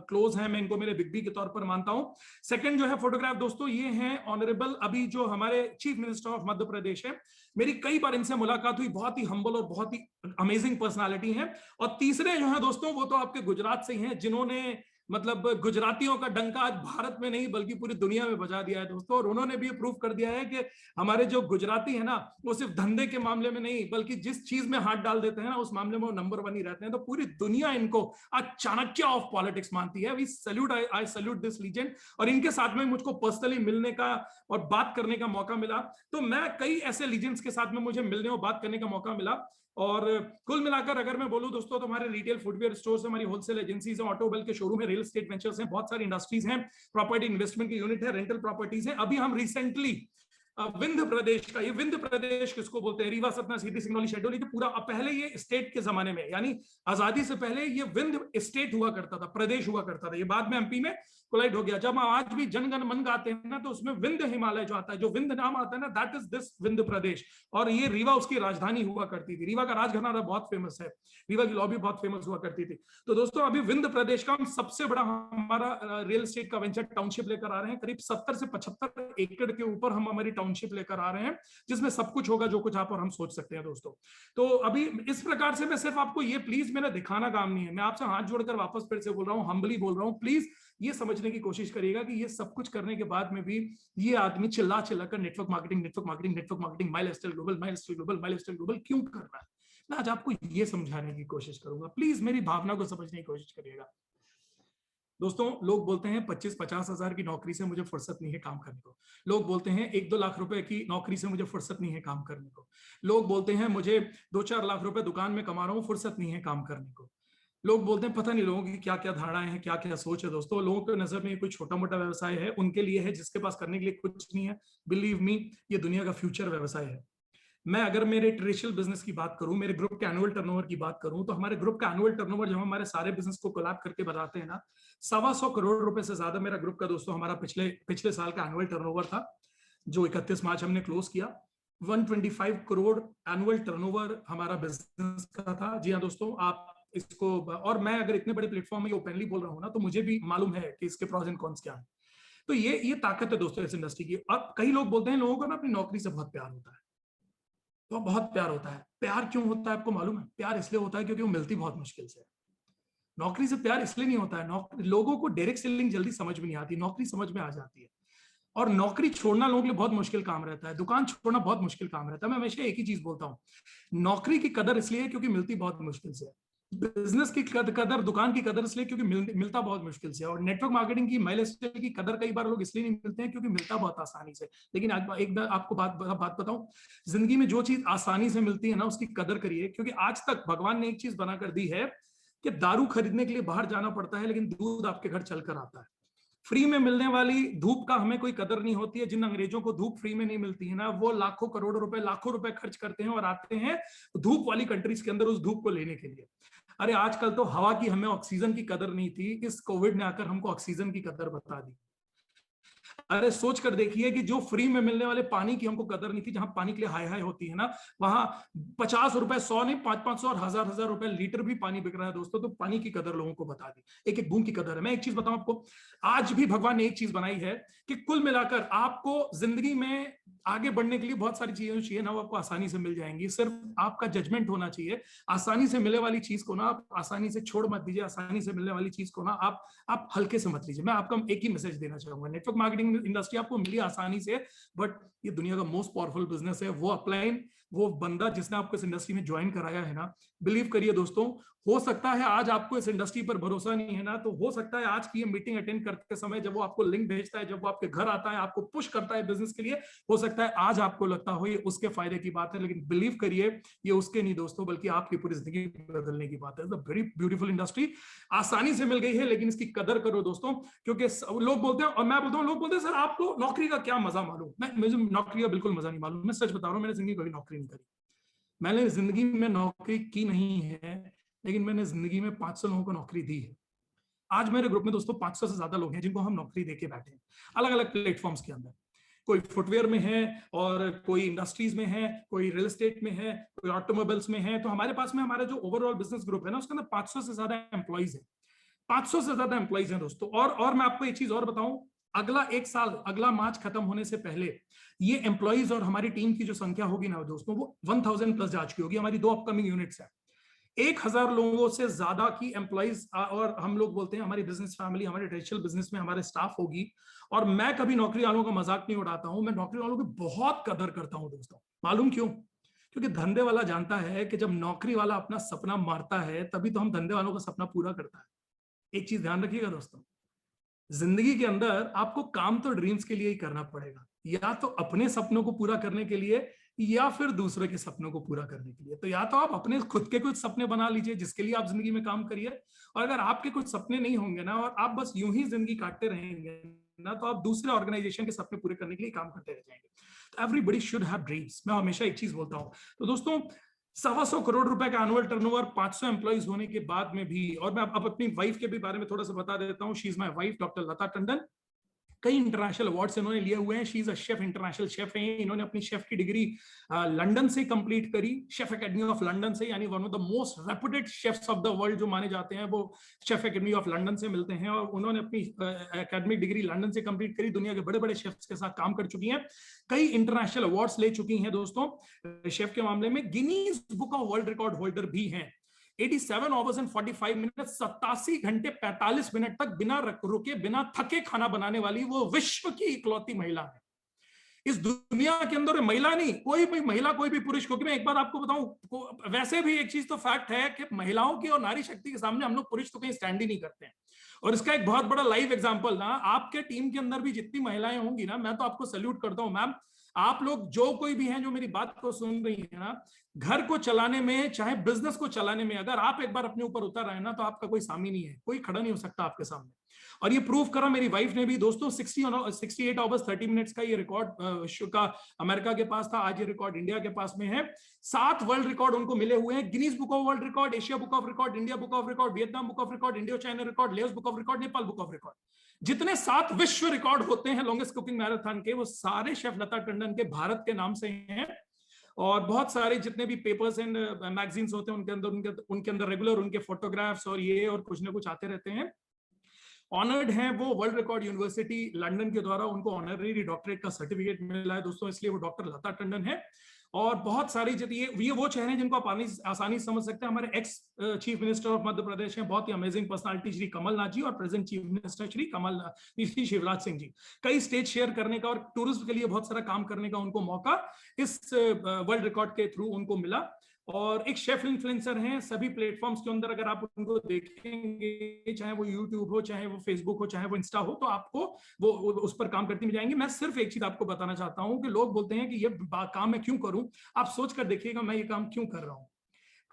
क्लोज है, मैं इनको मेरे बिग बी के तौर पर मानता हूं। सेकंड जो है फोटोग्राफ दोस्तों, ये हैं ऑनरेबल अभी जो हमारे चीफ मिनिस्टर ऑफ मध्य प्रदेश है, मेरी कई बार इनसे मुलाकात हुई, बहुत ही हम्बल और बहुत ही अमेजिंग पर्सनालिटी है। और तीसरे जो है दोस्तों, वो तो आपके गुजरात से ही हैं, जिन्होंने मतलब गुजरातियों का डंका आज भारत में नहीं बल्कि पूरी दुनिया में बजा दिया है दोस्तों। और उन्होंने भी प्रूव कर दिया है कि हमारे जो गुजराती है ना, वो सिर्फ धंधे के मामले में नहीं बल्कि जिस चीज में हाथ डाल देते हैं ना, उस मामले में वो नंबर 1 ही रहते हैं। तो पूरी दुनिया इनको आज चाणक्य ऑफ पॉलिटिक्स मानती है। We salute, I salute this legend. और इनके साथ में मुझको पर्सनली मिलने का और बात करने का मौका मिला, तो मैं कई ऐसे लीजेंड्स के साथ में मुझे मिलने और बात करने का मौका मिला। और कुल मिलाकर अगर मैं बोलूं दोस्तों, तो हमारे रिटेल फुटवेयर स्टोर्स, हमारी होलसेल एजेंसीज हैं, ऑटोमोबाइल के शोरूम है, रियल एस्टेट वेंचर्स हैं, बहुत सारी इंडस्ट्रीज हैं, प्रॉपर्टी इन्वेस्टमेंट की यूनिट है, रेंटल प्रॉपर्टीज है। अभी हम रिसेंटली विंध्य प्रदेश का, ये विंध्य प्रदेश किसको बोलते हैं, रीवा, सतना, सीधी, सिंगरौली, शहडोल, पूरा पहले ये स्टेट के जमाने में, यानी आजादी से पहले ये विंध्य स्टेट हुआ करता था, प्रदेश हुआ करता था। ये बाद में एमपी में कोलाइड हो गया। जब आज भी जनगण मन गाते हैं ना, तो उसमें विंध्य हिमालय जो आता है, जो विंध्य नाम आता है ना, दैट इज दिस विंध्य प्रदेश। और ये रीवा उसकी राजधानी हुआ करती थी। रीवा का राजघराना बहुत फेमस है, रीवा की लॉबी बहुत फेमस हुआ करती थी। तो दोस्तों अभी विंध्य प्रदेश का हम सबसे बड़ा हमारा रियल एस्टेट का वेंचर टाउनशिप लेकर आ रहे हैं। करीब 70 से 75 एकड़ के ऊपर हम हमारी टाउनशिप लेकर आ रहे हैं, जिसमें सब कुछ होगा जो कुछ आप और हम सोच सकते हैं दोस्तों। तो अभी इस प्रकार से मैं सिर्फ आपको ये, प्लीज मेरा दिखाना काम नहीं है, मैं आपसे हाथ जोड़कर वापस फिर से बोल रहा हूँ, हम्बली बोल रहा हूँ, प्लीज ये समझने की कोशिश करिएगा कि ये सब कुछ करने के बाद में भी ये आदमी चिल्ला चिल्ला कर network marketing, network marketing, network marketing, my lifestyle global, my lifestyle global, my lifestyle global क्यों कर रहा है। मैं आज आपको ये समझाने की कोशिश करूंगा, प्लीज मेरी भावना को समझने की कोशिश करिएगा। दोस्तों लोग बोलते हैं 25-50 हजार की नौकरी से मुझे फुर्सत नहीं है काम करने को। लोग बोलते हैं 1-2 लाख रुपए की नौकरी से मुझे फुर्सत नहीं है काम करने को। लोग बोलते हैं मुझे 2-4 लाख रुपए दुकान में कमा रहा हूं, फुर्सत नहीं है काम करने को। लोग बोलते हैं, पता नहीं लोगों की क्या क्या धारणाएं हैं, क्या क्या सोच है दोस्तों। लोगों के नजर में कोई छोटा मोटा व्यवसाय है, उनके लिए है, जिसके पास करने के लिए कुछ नहीं है। बिलीव मी, ये दुनिया का फ्यूचर व्यवसाय है। मैं अगर मेरे ट्रेडिशनल बिजनेस की बात करूं, मेरे ग्रुप के एनुअल टर्नओवर की बात करूं, तो हमारे ग्रुप का एनुअल टर्नओवर जब हमारे सारे बिजनेस को कोलैब करके बताते हैं ना, 125 करोड़ रुपए से ज्यादा मेरा ग्रुप का दोस्तों हमारा पिछले साल का एनुअल टर्नओवर था, जो 31 मार्च हमने क्लोज किया। 125 करोड़ एनुअल टर्नओवर हमारा बिजनेस का था। जी हाँ दोस्तों, आप इसको, और मैं अगर इतने बड़े प्लेटफॉर्म में ओपनली बोल रहा हूँ ना, तो मुझे भी मालूम है कि इसके प्रॉस एंड कॉन्स क्या है। तो ये ताकत है दोस्तों इस इंडस्ट्री की। अब कई लोग बोलते हैं लोगों को ना अपनी नौकरी से बहुत प्यार होता है, तो बहुत प्यार होता है। प्यार क्यों होता है आपको मालूम है? प्यार इसलिए होता है क्योंकि वो मिलती बहुत मुश्किल से है। नौकरी से प्यार इसलिए नहीं होता है, लोगों को डायरेक्ट सेलिंग जल्दी समझ में नहीं आती, नौकरी समझ में आ जाती है। और नौकरी छोड़ना लोगों के लिए बहुत मुश्किल काम रहता है, दुकान छोड़ना बहुत मुश्किल काम रहता है। मैं हमेशा एक ही चीज बोलता हूँ, नौकरी की कदर इसलिए है क्योंकि मिलती बहुत मुश्किल से है। बिजनेस की कदर, दुकान की कदर इसलिए क्योंकि मिलता बहुत मुश्किल से है। और नेटवर्क मार्केटिंग की, मेल स्टाइल की कदर कई बार लोग इसलिए नहीं मिलते हैं क्योंकि मिलता बहुत आसानी से। लेकिन एक बार आपको बात बताऊं, जिंदगी में जो चीज आसानी से मिलती है ना, उसकी कदर करिए। क्योंकि आज तक भगवान ने एक चीज बना कर दी है कि दारू खरीदने के लिए बाहर जाना पड़ता है, लेकिन दूध आपके घर चलकर आता है। फ्री में मिलने वाली धूप का हमें कोई कदर नहीं होती है। जिन अंग्रेजों को धूप फ्री में नहीं मिलती है ना, वो लाखों करोड़ों रुपए, लाखों रुपए खर्च करते हैं और आते हैं धूप वाली कंट्रीज के अंदर उस धूप को लेने के लिए। अरे आजकल तो हवा की, हमें ऑक्सीजन की कदर नहीं थी, इस कोविड ने आकर हमको ऑक्सीजन की कदर बता दी। अरे सोच कर देखिए कि जो फ्री में मिलने वाले पानी की हमको कदर नहीं थी, जहां पानी के लिए हाई हाई होती है ना, वहां 50 रुपए, 100 नहीं, 500 और हजार रुपए लीटर भी पानी बिक रहा है दोस्तों। तो पानी की कदर लोगों को बता दी, एक एक बूंद की कदर है। मैं एक चीज बताऊं आपको, आज भी भगवान ने एक चीज बनाई है कि कुल मिलाकर आपको जिंदगी में आगे बढ़ने के लिए बहुत सारी चीजें चाहिए ना, वो आपको आसानी से मिल जाएंगी। सिर्फ आपका जजमेंट होना चाहिए। आसानी से मिलने वाली चीज को ना आप आसानी से छोड़ मत दीजिए, आसानी से मिलने वाली चीज को ना आप हल्के से मत लीजिए। मैं आपका एक ही मैसेज देना चाहूंगा, नेटवर्क मार्केटिंग इंडस्ट्री आपको मिली आसानी से, बट ये दुनिया का मोस्ट पावरफुल बिजनेस है। वो अपलाइन, वो बंदा जिसने आपको इस इंडस्ट्री में ज्वाइन कराया है ना, बिलीव करिए दोस्तों, हो सकता है आज आपको इस इंडस्ट्री पर भरोसा नहीं है ना, तो हो सकता है आज की ये मीटिंग अटेंड करते समय जब वो आपको लिंक भेजता है, जब वो आपके घर आता है, आपको पुश करता है बिजनेस के लिए, हो सकता है आज आपको लगता हो ये उसके फायदे की बात है, लेकिन बिलीव करिए ये उसके नहीं दोस्तों, बल्कि आपकी पूरी जिंदगी बदलने की बात है। वेरी ब्यूटीफुल इंडस्ट्री, आसानी से मिल गई है, लेकिन इसकी कदर करो दोस्तों। क्योंकि लोग बोलते हैं, और मैं बोलता हूँ, लोग बोलते हैं सर आपको नौकरी का क्या मजा मालूम। मुझे नौकरी का बिल्कुल मजा नहीं मालूम, मैं सच बता रहा हूँ, मैंने जिंदगी कभी नौकरी नहीं करी। मैंने जिंदगी में नौकरी की नहीं है, लेकिन मैंने जिंदगी में 500 लोगों को नौकरी दी है। आज मेरे ग्रुप में दोस्तों 500 से ज्यादा लोग हैं जिनको हम नौकरी देके बैठे हैं, अलग अलग प्लेटफॉर्म्स के अंदर। कोई फुटवेयर में है और कोई इंडस्ट्रीज में है, कोई रियल एस्टेट में है, कोई ऑटोमोबाइल्स में है। तो हमारे पास में हमारा जो ओवरऑल बिजनेस ग्रुप है ना, उसके अंदर 500 से ज्यादा एम्प्लॉइज है, 500 से ज्यादा एम्प्लॉइज हैं दोस्तों। और मैं आपको एक चीज और बताऊं, अगला एक साल, अगला मार्च खत्म होने से पहले ये एम्प्लॉइज और हमारी टीम की जो संख्या होगी ना दोस्तों, वो 1000 प्लस जा चुकी होगी। हमारी 2 अपकमिंग यूनिट्स है, 1000 लोगों से ज्यादा की एम्प्लॉइज, और हम लोग बोलते हैं हमारी बिजनेस फैमिली, हमारे ट्रेडिशनल बिजनेस में हमारे स्टाफ होगी। और मैं कभी नौकरी वालों का मजाक नहीं उड़ाता हूं, मैं नौकरी वालों की बहुत कदर करता हूं दोस्तों। मालूम क्यों? क्योंकि धंधे वाला जानता है कि जब नौकरी वाला अपना सपना मारता है, तभी तो हम धंधे वालों का सपना पूरा करता है। एक चीज ध्यान रखिएगा दोस्तों, जिंदगी के अंदर आपको काम तो ड्रीम्स के लिए ही करना पड़ेगा, या तो अपने सपनों को पूरा करने के लिए या फिर दूसरे के सपनों को पूरा करने के लिए। तो या तो आप अपने खुद के कुछ सपने बना लीजिए जिसके लिए आप जिंदगी में काम करिए, और अगर आपके कुछ सपने नहीं होंगे ना और आप बस यूं ही जिंदगी काटते रहेंगे ना, तो आप दूसरे ऑर्गेनाइजेशन के सपने पूरे करने के लिए काम करते रह जाएंगे। तो एवरीबडी शुड हैव ड्रीम्स। मैं हमेशा एक चीज बोलता हूं। तो दोस्तों, 125 करोड़ रुपए का एनुअल टर्नओवर, 500 एम्प्लॉइज होने के बाद में भी, और मैं अब अपनी वाइफ के भी बारे में थोड़ा सा बता देता हूं। She is my wife, doctor Lata Tandon. कई इंटरनेशनल अवार्ड्स इन्होंने लिए हुए हैं। She is a chef, international chef है। इन्होंने अपनी शेफ की डिग्री लंदन से कंप्लीट करी, शेफ एकेडमी ऑफ लंदन से, यानी one of the most reputed chefs of the world जो माने जाते हैं वो शेफ एकेडमी ऑफ लंदन से मिलते हैं। और उन्होंने अपनी एकेडमिक डिग्री लंदन से कंप्लीट करी, दुनिया के बड़े बड़े शेफ्स के साथ काम कर चुकी हैं, कई इंटरनेशनल अवार्ड्स ले चुकी हैं दोस्तों। शेफ के मामले में Guinness book of world record holder भी हैं। 87 आवर्स एंड 45 मिनट, 87 घंटे 45 मिनट तक बिना रुके, बिना थके खाना बनाने वाली वो विश्व की इकलौती महिला है। इस दुनिया के अंदर महिला नहीं, कोई भी महिला, कोई भी पुरुष, क्योंकि मैं एक बार आपको बताऊं, वैसे भी एक चीज तो फैक्ट है कि महिलाओं की और नारी शक्ति के सामने हम लोग पुरुष तो कहीं स्टैंड ही नहीं करते हैं। और इसका एक बहुत बड़ा लाइव एग्जांपल ना, आपके टीम के अंदर भी जितनी महिलाएं होंगी ना, मैं तो आपको सैल्यूट करता हूं मैम। आप लोग जो कोई भी हैं जो मेरी बात को सुन रही है ना, घर को चलाने में, चाहे बिजनेस को चलाने में, अगर आप एक बार अपने ऊपर उतर आए ना, तो आपका कोई सामी नहीं है, कोई खड़ा नहीं हो सकता आपके सामने। और ये प्रूव करा मेरी वाइफ ने भी दोस्तों। 68 आवर्स 30 मिनट्स का ये रिकॉर्ड विश्व का अमेरिका के पास था, आज ये रिकॉर्ड इंडिया के पास में है। 7 वर्ल्ड रिकॉर्ड उनको मिले हुए हैं, Guinness book of world record, Asia book of record, India book of record, Vietnam book of record, Indo China record, Laos book of record, Nepal book of record. जितने 7 विश्व record होते हैं लॉन्गेस्ट कुकिंग मैराथन के, वो सारे chef Lata Tandon के भारत के नाम से हैं। और बहुत सारे जितने भी पेपर्स एंड मैगजीन्स होते हैं उनके अंदर रेगुलर उनके फोटोग्राफ्स और ये और कुछ ना कुछ आते रहते हैं। ऑनर्ड हैं वो वर्ल्ड रिकॉर्ड यूनिवर्सिटी लंदन के द्वारा, उनको ऑनररी डॉक्टरेट का सर्टिफिकेट मिला है दोस्तों, इसलिए वो डॉक्टर लता टंडन है। और बहुत सारी ये वो चेहरे हैं जिनको आप आसानी से समझ सकते हैं। हमारे ex chief minister of Madhya Pradesh हैं, बहुत ही अमेजिंग पर्सनालिटी श्री कमलनाथ जी, और present chief minister Shri Shivraj Singh ji. कई स्टेज शेयर करने का और टूरिज्म के लिए बहुत सारा काम करने का उनको मौका इस वर्ल्ड रिकॉर्ड के थ्रू उनको मिला। और एक शेफ इन्फ्लुएंसर हैं, सभी प्लेटफॉर्म्स के अंदर अगर आप उनको देखेंगे, चाहे वो यूट्यूब हो, चाहे वो फेसबुक हो, चाहे वो इंस्टा हो, तो आपको वो उस पर काम करती मिल जाएंगे। मैं सिर्फ एक चीज आपको बताना चाहता हूं कि लोग बोलते हैं कि ये काम मैं क्यों करूं, आप सोच कर देखिएगा मैं ये काम क्यों कर रहा हूं।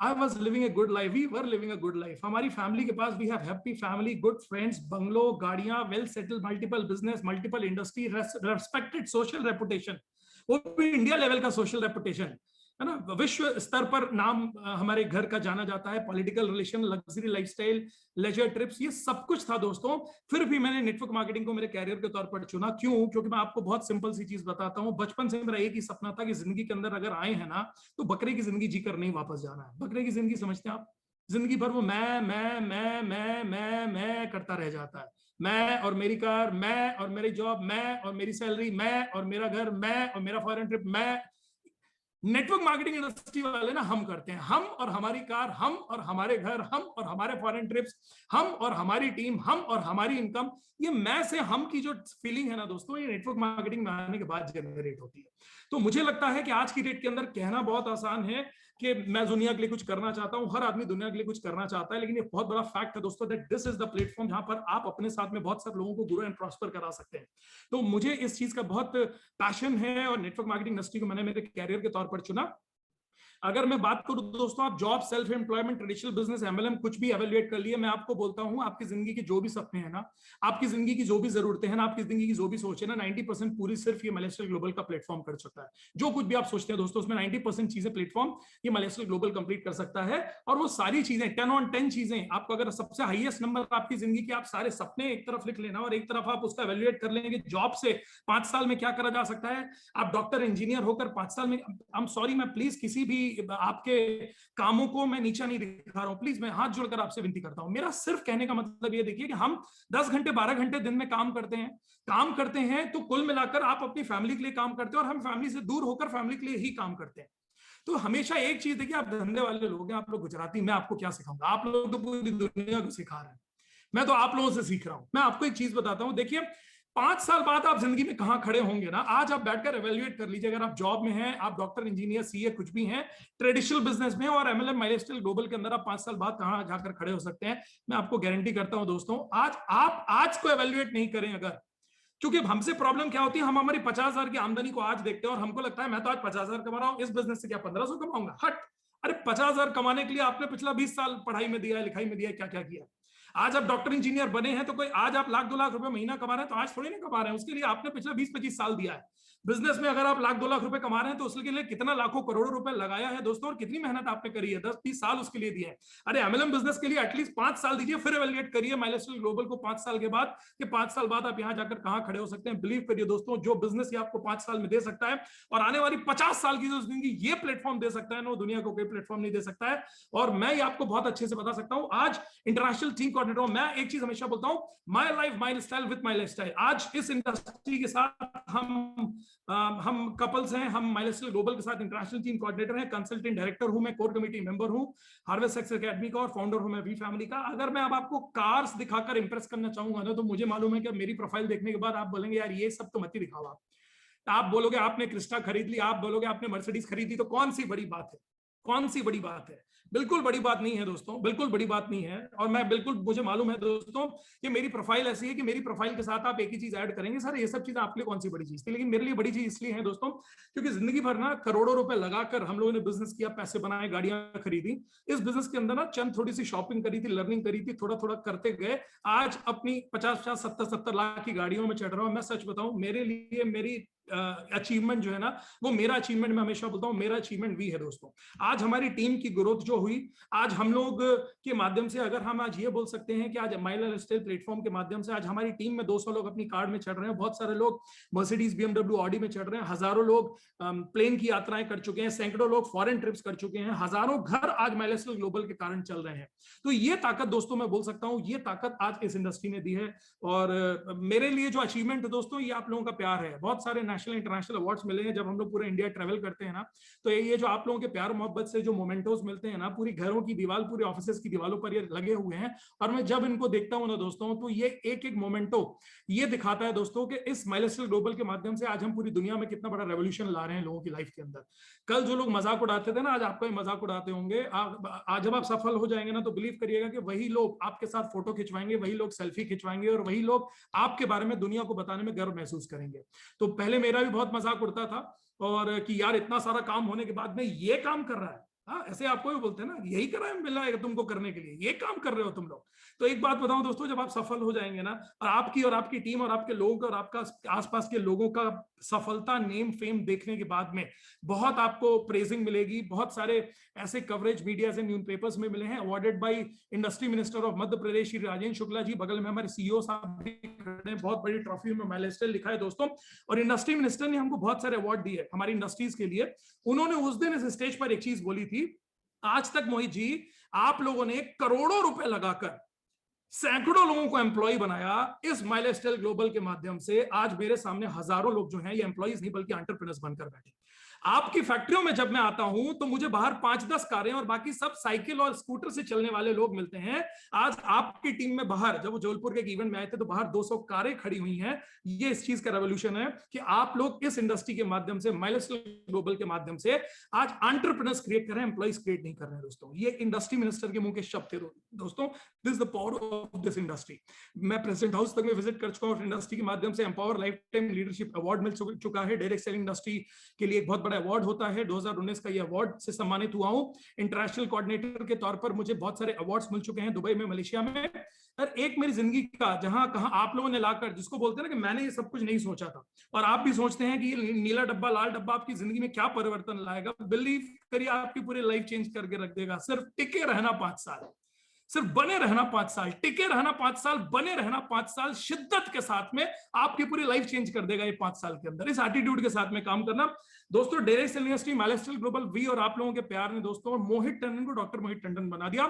I was living a good life. We were living a good life. हमारी फैमिली के पास we have happy family, good friends, bungalow, गाड़ियां, well settled, multiple business, multiple industry, respected social reputation, वो भी इंडिया लेवल का social reputation है ना, विश्व स्तर पर नाम हमारे घर का जाना जाता है, political relation, luxury lifestyle, leisure trips, ये सब कुछ था दोस्तों। फिर भी मैंने नेटवर्क मार्केटिंग को मेरे कैरियर के तौर पर चुना। क्यों? क्योंकि मैं आपको बहुत सिंपल सी चीज बताता हूँ, बचपन से मेरा एक ही सपना था कि जिंदगी के अंदर अगर आए हैं ना, तो बकरे की जिंदगी जीकर नहीं वापस जाना है। बकरे की जिंदगी समझते हैं आप? जिंदगी भर वो मैं करता रह जाता है। मैं और मेरी कार, मैं और मेरी जॉब, मैं और मेरी सैलरी, मैं और मेरा घर, मैं और मेरा फॉरेन ट्रिप। मैं नेटवर्क मार्केटिंग इंडस्ट्री वाले ना हम करते हैं, हम और हमारी कार, हम और हमारे घर, हम और हमारे फॉरेन ट्रिप्स, हम और हमारी टीम, हम और हमारी इनकम। ये मैं से हम की जो फीलिंग है ना दोस्तों, ये नेटवर्क मार्केटिंग में आने के बाद जनरेट होती है। तो मुझे लगता है कि आज की डेट के अंदर कहना बहुत आसान है कि मैं दुनिया के लिए कुछ करना चाहता हूं। हर आदमी दुनिया के लिए कुछ करना चाहता है, लेकिन ये बहुत बड़ा फैक्ट है दोस्तों that this is the platform जहां पर आप अपने साथ में बहुत सारे लोगों को ग्रो एंड प्रॉस्पर करा सकते हैं। तो मुझे इस चीज का बहुत पैशन है और नेटवर्क मार्केटिंग इंडस्ट्री को मैंने मेरे कैरियर के तौर पर चुना। अगर मैं बात करूं दोस्तों, आप job, self employment, traditional business, MLM कुछ भी एवेल्युएट कर लिए, मैं आपको बोलता हूं आपकी जिंदगी के जो भी सपने हैं ना, आपकी जिंदगी की जो भी जरूरतें हैं ना, आपकी जिंदगी की जो भी सोच है ना, 90% पूरी सिर्फ ये माइलस्टाइल ग्लोबल का प्लेटफॉर्म कर सकता है। जो कुछ भी आप सोचते हैं दोस्तों, उसमें 90% चीजें प्लेटफॉर्म ये माइलस्टाइल ग्लोबल कंप्लीट कर सकता है। और वो सारी चीजें 10 on 10 चीजें आपको, अगर सबसे हाईएस्ट नंबर आपकी जिंदगी के आप सारे सपने एक तरफ लिख लेना और एक तरफ आप उसका एवेल्युएट कर लेंगे जॉब से 5 साल में क्या करा जा सकता है, आप डॉक्टर इंजीनियर होकर 5 साल में, आई एम सॉरी, मैं प्लीज किसी भी आपके कामों को मैं नीचा नहीं दिखा रहा हूं, प्लीज मैं हाथ जोड़कर आपसे विनती करता हूं। मेरा सिर्फ कहने का मतलब ये देखिए कि हम 10 घंटे 12 घंटे दिन में काम करते हैं तो कुल मिलाकर आप अपनी फैमिली के लिए काम करते हैं और हम फैमिली से दूर होकर फैमिली के लिए ही काम करते हैं। तो हमेशा एक चीज देखिए, आप धंधे वाले लोग हैं, आप लोग गुजराती, मैं आपको क्या सिखाऊंगा, आप लोग तो पूरी दुनिया को सिखा रहे हैं, मैं तो आप लोगों से सीख रहा हूं। मैं आपको एक चीज बताता हूं, देखिए 5 साल बाद आप जिंदगी में कहां खड़े होंगे ना, आज आप बैठकर एवेल्युएट कर लीजिए। अगर आप जॉब में हैं, आप डॉक्टर, इंजीनियर, सीए कुछ भी हैं, ट्रेडिशनल बिजनेस में और एमएलएम माइलस्टाइल ग्लोबल के अंदर आप 5 साल बाद कहां जाकर खड़े हो सकते हैं, मैं आपको गारंटी करता हूं दोस्तों। आज आप आज को एवेल्युएट नहीं करें अगर, क्योंकि हमसे प्रॉब्लम क्या होती है, हम हमारी 50,000 की आमदनी को आज देखते हैं और हमको लगता है मैं तो आज 50,000 कमा रहा हूं, इस बिजनेस से क्या 1500 कमाऊंगा, हट। अरे 50,000 कमाने के लिए आपने पिछला 20 साल पढ़ाई में दिया है, लिखाई में दिया है, क्या क्या किया। आज आप डॉक्टर इंजीनियर बने हैं तो कोई, आज आप लाख 2 लाख रुपए महीना कमा रहे हैं तो आज थोड़ी नहीं कमा रहे हैं, उसके लिए आपने पिछले 20-25 साल दिया है। बिजनेस में अगर आप लाख 2 लाख रुपए कमा रहे हैं तो उसके लिए कितना लाखों करोड़ों रुपए लगाया है दोस्तों, और कितनी मेहनत आपने करी है, 10-20 साल उसके लिए दिए है। अरे एमएलएम बिजनेस के लिए एटलीस्ट 5 साल दीजिए, फिर एवेल्युएट करिए माइलस्टाइल ग्लोबल को 5 साल के बाद, कि 5 साल बाद आप यहां जाकर कहां खड़े हो सकते हैं। बिलीव करिए दोस्तों, जो बिजनेस ये आपको 5 साल में दे सकता है और आने वाली 50 साल की जो जिंदगी ये प्लेटफॉर्म दे सकता है ना, वो दुनिया को कोई प्लेटफॉर्म नहीं दे सकता है। और मैं ये आपको बहुत अच्छे से बता सकता हूं, आज इंटरनेशनल टीम कोऑर्डिनेटर, मैं एक चीज हमेशा बोलता हूं, my life my style with my lifestyle. आज इस इंडस्ट्री के साथ हम कपल्स हैं, हम माइलस्टाइल ग्लोबल के साथ इंटरनेशनल टीम कोऑर्डिनेटर हैं, कंसल्टेंट डायरेक्टर हूं मैं, कोर कमेटी मेंबर हूं हार्वेस्ट सक्सेस एकेडमी का, और फाउंडर हूं मैं वी फैमिली का। अगर मैं अब आपको कार्स दिखाकर इंप्रेस करना चाहूंगा ना, तो मुझे मालूम है कि मेरी प्रोफाइल देखने के बाद आप बोलेंगे यार ये सब तो मत ही दिखाओ। आप बोलोगे आपने क्रिस्टा खरीद ली, आप बोलोगे आपने मर्सिडीज खरीद ली, तो कौन सी बड़ी बात है, कौन सी बड़ी बात है। बिल्कुल बड़ी बात नहीं है दोस्तों, बिल्कुल बड़ी बात नहीं है। और मैं बिल्कुल, मुझे मालूम है दोस्तों कि मेरी प्रोफाइल ऐसी है कि मेरी प्रोफाइल के साथ आप एक ही चीज ऐड करेंगे, सर ये सब चीजें आपके लिए कौन सी बड़ी चीज थी, लेकिन मेरे लिए बड़ी चीज इसलिए है दोस्तों क्योंकि जिंदगी भर ना करोड़ों रुपए लगाकर हम लोगों ने बिजनेस किया, पैसे बनाए, गाड़ियां खरीदी। इस बिजनेस के अंदर ना चंद थोड़ी सी शॉपिंग करी थी, लर्निंग करी थी, थोड़ा थोड़ा करते गए, आज अपनी 50-50, 70-70 लाख की गाड़ियों में चढ़ रहा हूं। मैं सच बताऊं, मेरे लिए मेरी अचीवमेंट जो है ना, वो मेरा अचीवमेंट, मैं हमेशा बोलता हूं मेरा अचीवमेंट भी है दोस्तों। आज हमारी टीम की ग्रोथ जो हुई, आज हम लोग के माध्यम से, अगर हम आज ये बोल सकते हैं कि आज माइलस्टाइल प्लेटफॉर्म के माध्यम से आज हमारी टीम में 200 लोग अपनी कार में चढ़ रहे हैं, बहुत सारे लोग मर्सिडीज, बीएमडब्ल्यू, ऑडी में चढ़ रहे हैं, हजारों लोग प्लेन की यात्राएं कर चुके हैं, सैकड़ों लोग फॉरेन ट्रिप्स कर चुके हैं, हजारों घर आज माइलस्टाइल ग्लोबल के कारण चल रहे हैं। तो ये ताकत दोस्तों, मैं बोल सकता हूं ये ताकत आज इस इंडस्ट्री ने दी है। और मेरे लिए जो अचीवमेंट है दोस्तों, ये आप लोगों का प्यार है। बहुत सारे नेशनल इंटरनेशनल अवार्ड्स मिले हैं, जब हम लोग पूरे इंडिया ट्रेवल करते हैं ना, तो ये जो आप लोगों के प्यार मोहब्बत से जो मोमेंटोज मिलते हैं ना, पूरी घरों की दीवार, पूरे ऑफिस की दीवारों पर ये लगे हुए हैं, और मैं जब इनको देखता हूं ना दोस्तों, तो ये एक एक मोमेंटो ये दिखाता है दोस्तों कि इस माइलस्टाइल ग्लोबल के माध्यम से आज हम पूरी दुनिया में कितना बड़ा रेवोल्यूशन ला रहे हैं लोगों की लाइफ के अंदर। कल जो लोग मजाक उड़ाते थे ना, आज आपका ही मजाक उड़ाते होंगे। आज जब आप सफल हो जाएंगे ना, तो बिलीव करिएगा कि वही लोग आपके साथ फोटो खिंचवाएंगे, वही लोग सेल्फी खिंचवाएंगे, और वही लोग आपके बारे में दुनिया को बताने में गर्व महसूस करेंगे। तो पहले मेरा भी बहुत मजाक उड़ता था, और कि यार इतना सारा काम होने के बाद में ये काम कर रहा है, हाँ ऐसे आपको भी बोलते हैं ना, यही कर रहा है, मिला है तुमको करने के लिए, ये काम कर रहे हो तुम लोग। तो एक बात बताऊं दोस्तों, जब आप सफल हो जाएंगे ना, और आपकी टीम और आपके लोगों का और आपका आसपास के लोगों का सफलता, नेम, फेम देखने के बाद में बहुत आपको प्रेजिंग मिलेगी। बहुत सारे ऐसे कवरेज मीडिया से, न्यूज पेपर्स में मिले हैं, awarded by industry minister of Madhya Pradesh Shri Rajendra Shukla ji, बगल में हमारे सीईओ साहब भी खड़े हैं, बहुत बड़ी ट्रॉफी में माइलस्टाइल लिखा है दोस्तों। और इंडस्ट्री मिनिस्टर ने हमको बहुत सारे अवार्ड दिए हमारी इंडस्ट्रीज के लिए। उन्होंने उस दिन इस स्टेज पर एक चीज बोली थी, आज तक मोहित जी आप लोगों ने करोड़ों रुपए लगाकर सैकड़ों लोगों को एम्प्लॉय बनाया, इस माइलस्टाइल ग्लोबल के माध्यम से आज मेरे सामने हजारों लोग जो हैं, ये एम्प्लॉयज नहीं बल्कि एंटरप्रेन्योर्स बनकर बैठे। आपकी फैक्ट्रियों में जब मैं आता हूं तो मुझे बाहर 5-10 कारें और बाकी सब साइकिल और स्कूटर से चलने वाले लोग मिलते हैं। आज आपकी टीम में बाहर, जब वो जबलपुर के एक इवेंट में आए थे, तो बाहर 200 कारें खड़ी हुई हैं। ये इस चीज का रेवोल्यूशन है कि आप लोग इस इंडस्ट्री के माध्यम से, माइलस्टाइल ग्लोबल के माध्यम से आज एंटरप्रेन्योर्स क्रिएट कर रहे हैं, एम्प्लॉइज क्रिएट नहीं कर रहे हैं दोस्तों। ये इंडस्ट्री मिनिस्टर के मुंह के शब्द थे दोस्तों। This is the power of this industry. मैं प्रेसिडेंट हाउस तक में विजिट कर चुका हूं, इंडस्ट्री के माध्यम से empower life time leadership award मिल चुका है। डायरेक्ट सेलिंग इंडस्ट्री के लिए एक बहुत बड़ा अवार्ड होता है, 2019 का ये अवार्ड से सम्मानित हुआ हूँ। इंटरनेशनल कोऑर्डिनेटर के तौर पर मुझे बहुत सारे अवार्ड्स मिल चुके हैं दुबई में, मलेशिया में। और एक मेरी जिंदगी का जहां कहा आप लोगों ने लाकर, जिसको बोलते हैं ना कि मैंने ये सब कुछ नहीं सोचा था, और आप भी सोचते हैं कि ये नीला डब्बा लाल डब्बा आपकी जिंदगी में क्या परिवर्तन लाएगा, बिलीव करिए आपकी पूरी लाइफ चेंज करके रख देगा। सिर्फ टिके रहना 5 साल, सिर्फ बने रहना 5 साल, टिके रहना 5 साल, बने रहना 5 साल, शिद्दत के साथ में आपकी पूरी लाइफ चेंज कर देगा ये 5 साल के अंदर। इस एटीट्यूड के साथ में काम करना दोस्तों। डेरेक्स यूनिवर्सिटी, माइलस्टाइल ग्लोबल, वी और आप लोगों के प्यार ने दोस्तों मोहित टंडन को डॉक्टर मोहित टंडन बना दिया।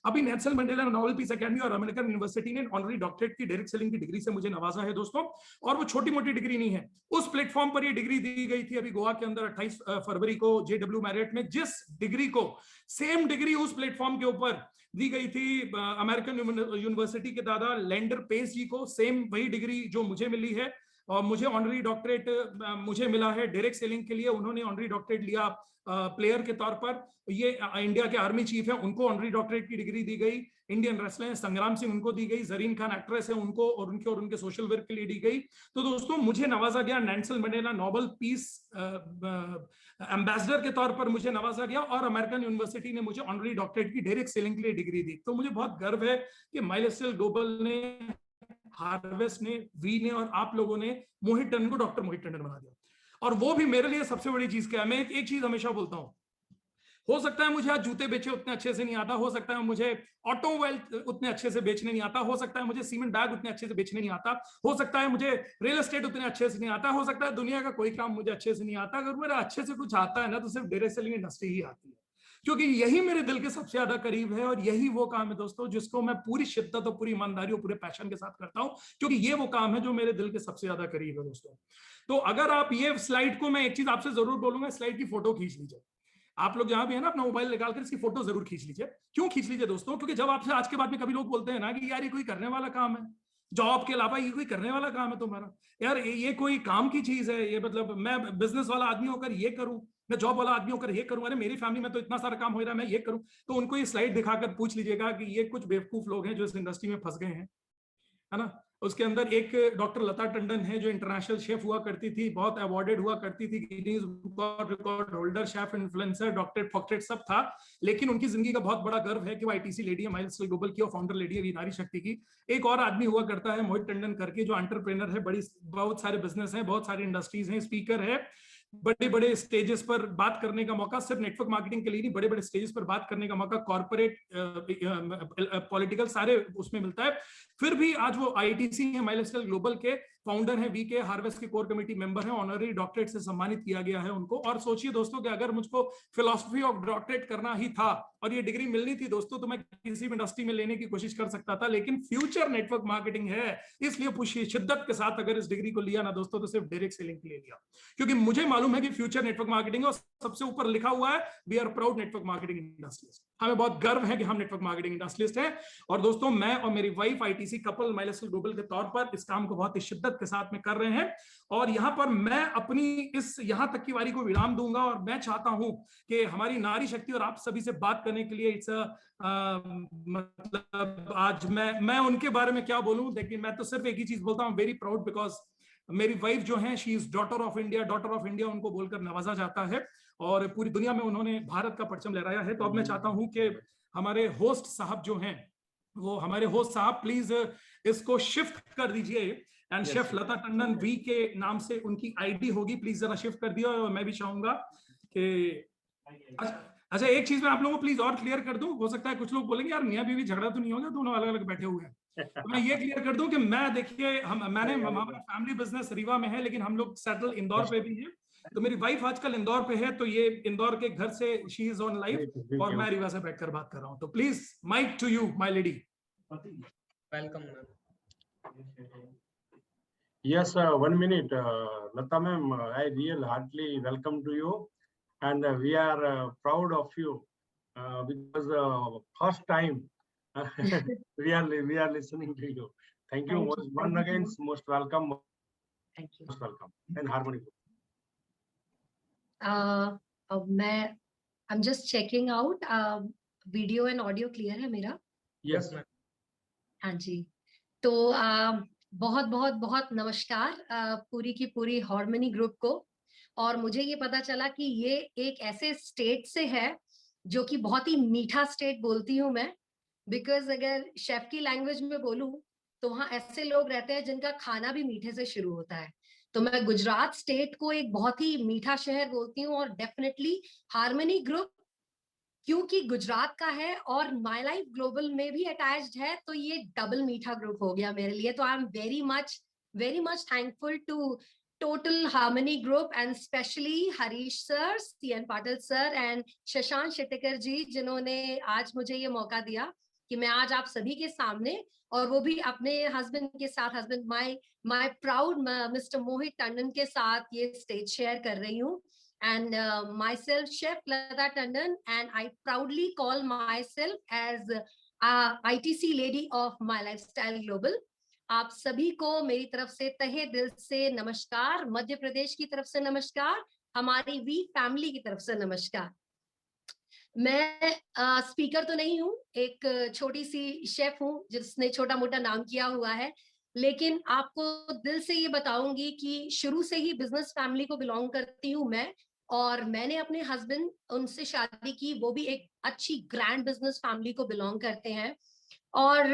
अभी Nelson Mandela Nobel peace academy और अमेरिकन यूनिवर्सिटी ने ऑनरी डॉक्टरेट की डायरेक्ट सेलिंग की डिग्री से मुझे नवाजा है दोस्तों। और वो छोटी मोटी डिग्री नहीं है, उस प्लेटफॉर्म पर ये डिग्री दी गई थी अभी गोवा के अंदर 28 फरवरी को JW मैरियट में। जिस डिग्री को सेम डिग्री उस प्लेटफॉर्म के ऊपर दी गई थी अमेरिकन यूनिवर्सिटी के दादा लैंडर पेस जी को, सेम वही डिग्री जो मुझे मिली है। और मुझे ऑनरी डॉक्टरेट मुझे मिला है डायरेक्ट सेलिंग के लिए। उन्होंने ऑनरी डॉक्टरेट लिया प्लेयर के तौर पर। ये इंडिया के आर्मी चीफ है, उनको ऑनरी डॉक्टरेट की डिग्री दी गई। इंडियन रेसलर हैं संग्राम सिंह, उनको दी गई। जरीन खान एक्ट्रेस है, उनको और उनके सोशल वर्क के लिए दी गई। तो दोस्तों मुझे नवाजा गया, Nelson Mandela Nobel peace ambassador के तौर पर मुझे नवाजा गया, और अमेरिकन यूनिवर्सिटी ने मुझे ऑनरी डॉक्टरेट की डायरेक्ट सेलिंग के लिए डिग्री दी। तो मुझे बहुत गर्व है कि माइलस्टाइल ग्लोबल ने, हार्वेस्ट ने, वी ने और आप लोगों ने मोहित टंडन को डॉक्टर मोहित टंडन बना दिया। और वो भी मेरे लिए सबसे बड़ी चीज क्या है, मैं एक चीज हमेशा बोलता हूं, हो सकता है मुझे आज जूते बेचे उतने अच्छे से नहीं आता, हो सकता है मुझे ऑटोमोबाइल उतने अच्छे से बेचने नहीं आता, हो सकता है मुझे सीमेंट बैग उतने अच्छे से बेचने नहीं आता, हो सकता है मुझे रियल एस्टेट उतने अच्छे से नहीं आता, हो सकता है दुनिया का कोई काम मुझे अच्छे से नहीं आता। अगर मेरा अच्छे से कुछ आता है ना, तो सिर्फ डायरेक्ट सेलिंग इंडस्ट्री ही आती है, क्योंकि यही मेरे दिल के सबसे ज्यादा करीब है। और यही वो काम है दोस्तों जिसको मैं पूरी शिद्दत और पूरी ईमानदारी और पूरे पैशन के साथ करता हूं, क्योंकि ये वो काम है जो मेरे दिल के सबसे ज्यादा करीब है दोस्तों। तो अगर आप ये स्लाइड को, मैं एक चीज आपसे जरूर बोलूंगा, स्लाइड की फोटो खींच लीजिए। आप लोग जहां भी है ना, अपना मोबाइल निकालकर इसकी फोटो जरूर खींच लीजिए। क्यों खींच लीजिए दोस्तों? क्योंकि जब आपसे आज के बाद में कभी लोग बोलते हैं ना कि यार ये कोई करने वाला काम है, जॉब के अलावा ये कोई करने वाला काम है तुम्हारा, यार ये कोई काम की चीज है, ये मतलब मैं बिजनेस वाला आदमी होकर ये करूं, मैं जॉब वाला आदमी होकर ये करूं, अरे मेरी फैमिली में तो इतना सारा काम हो रहा है मैं ये करूं। तो उनको ये स्लाइड दिखाकर पूछ लीजिएगा कि ये कुछ बेवकूफ लोग हैं जो इस इंडस्ट्री में फंस गए हैं, है ना। उसके अंदर एक डॉक्टर लता टंडन है जो इंटरनेशनल शेफ हुआ करती थी, बहुत अवार्डेड हुआ करती थी, Guinness book record holder, chef, influencer, doctor, फॉक्टेट सब था। लेकिन उनकी जिंदगी का बहुत बड़ा गर्व है कि वो आईटीसी लेडी है, माइलस्टाइल ग्लोबल की, और फाउंडर लेडी है नारी शक्ति की। एक और आदमी हुआ करता है मोहित टंडन करके, जो एंटरप्रेनर है, बड़ी बहुत सारे बिजनेस है, बहुत सारी इंडस्ट्रीज हैं, स्पीकर है, बड़े बड़े स्टेजेस पर बात करने का मौका, सिर्फ नेटवर्क मार्केटिंग के लिए नहीं, बड़े बड़े स्टेजेस पर बात करने का मौका, कॉर्पोरेट, पॉलिटिकल, सारे उसमें मिलता है। फिर भी आज वो आईटीसी है, माइलस्टाइल ग्लोबल के फाउंडर हैं, वी के हार्वेस्ट के कोर कमेटी मेंबर हैं, ऑनररी डॉक्टरेट से सम्मानित किया गया है उनको। और सोचिए दोस्तों कि अगर मुझको फिलॉसफी ऑफ डॉक्टरेट करना ही था और ये डिग्री मिलनी थी दोस्तों, तो मैं किसी भी इंडस्ट्री में लेने की कोशिश कर सकता था, लेकिन फ्यूचर नेटवर्क मार्केटिंग है, इसलिए पूछिए शिद्दत के साथ अगर इस डिग्री को लिया ना दोस्तों, तो सिर्फ डायरेक्ट सेलिंग के लिए लिया, क्योंकि मुझे मालूम है कि फ्यूचर नेटवर्क मार्केटिंग है, और सबसे ऊपर लिखा हुआ है we are proud network marketing industrialist. हमें बहुत गर्व है कि हम नेटवर्क मार्केटिंग इंडस्ट्रियलिस्ट हैं। और दोस्तों मैं और मेरी वाइफ आईटीसी कपल माइलस्टाइल ग्लोबल के तौर पर इस काम को बहुत ही शिद्दत के साथ में कर रहे हैं। और यहाँ पर मैं अपनी इस यहाँ तक की वारी को विराम दूंगा, और मैं चाहता हूं कि हमारी नारी शक्ति और आप सभी से बात करने के लिए मतलब आज मैं उनके बारे में क्या बोलूं, लेकिन मैं तो सिर्फ एक ही चीज बोलता हूं, वेरी प्राउड, बिकॉज मेरी वाइफ जो है she is daughter of India, daughter of India उनको बोलकर नवाजा जाता है, और पूरी दुनिया में उन्होंने भारत का परचम लहराया है। तो अब मैं चाहता हूं कि हमारे होस्ट साहब जो हैं, वो हमारे होस्ट साहब प्लीज इसको शिफ्ट कर दीजिए, एंड शेफ लता टंडन वी के नाम से उनकी आईडी होगी, प्लीज जरा शिफ्ट कर दिया। और मैं भी चाहूंगा कि अच्छा एक चीज मैं आप लोगों को प्लीज और क्लियर कर दूं, हो सकता है कुछ लोग बोलेंगे यार मियां बीवी झगड़ा तो नहीं हो गया, दोनों अलग अलग बैठे हुए हैं। तो मैं ये क्लियर कर दूं कि मैं, देखिए हमारा फैमिली बिजनेस रीवा में है, लेकिन हम लोग सेटल इंदौर पे भी हैं। तो मेरी वाइफ आजकल इंदौर पे है, तो ये इंदौर के घर से शी इज ऑन लाइव, और मैं रीवा से बैठकर बात कर रहा हूं। तो please mic to you my lady. Welcome ma'am. Yes, 1 minute, Lata ma'am, I really heartily welcome to you, and we are proud of you because first time we are listening to you. Thank you once again, most welcome. Thank you. Most welcome and harmony. I'm just checking out. Video and audio clear है मेरा? Yes ma'am. हाँ जी, तो बहुत बहुत बहुत नमस्कार पूरी की पूरी हार्मनी ग्रुप को, और मुझे ये पता चला कि ये एक ऐसे स्टेट से है जो कि बहुत ही मीठा स्टेट बोलती हूँ मैं, बिकॉज अगर शेफ की लैंग्वेज में बोलूं तो वहां ऐसे लोग रहते हैं जिनका खाना भी मीठे से शुरू होता है। तो मैं गुजरात स्टेट को एक बहुत ही मीठा शहर बोलती हूँ, और डेफिनेटली हार्मनी ग्रुप क्योंकि गुजरात का है और माय लाइफ ग्लोबल में भी अटैच्ड है, तो ये डबल मीठा ग्रुप हो गया मेरे लिए। तो I am very much thankful to total harmony group and specially Harish sir, CN Patil sir and Shashank Shettekar ji, जिन्होंने आज मुझे ये मौका दिया कि मैं आज आप सभी के सामने, और वो भी अपने हस्बैंड के साथ, हस्बैंड माय प्राउड मिस्टर मोहित टंडन के साथ ये स्टेज शेयर कर रही हूँ। And myself, Chef Lata Tandon, and I proudly call myself as ITC Lady of My Lifestyle Global. आप सभी को मेरी तरफ से तहे दिल से नमस्कार, मध्य प्रदेश की तरफ से नमस्कार, हमारी वी फैमिली की तरफ से नमस्कार। मैं स्पीकर तो नहीं हूँ, एक छोटी सी शेफ हूँ जिसने छोटा मोटा नाम किया हुआ है, लेकिन आपको दिल से ये बताऊंगी कि शुरू से ही बिजनेस फैमिली को बिलोंग करती हूँ मैं, और मैंने अपने हस्बैंड उनसे शादी की, वो भी एक अच्छी ग्रैंड बिजनेस फैमिली को बिलोंग करते हैं। और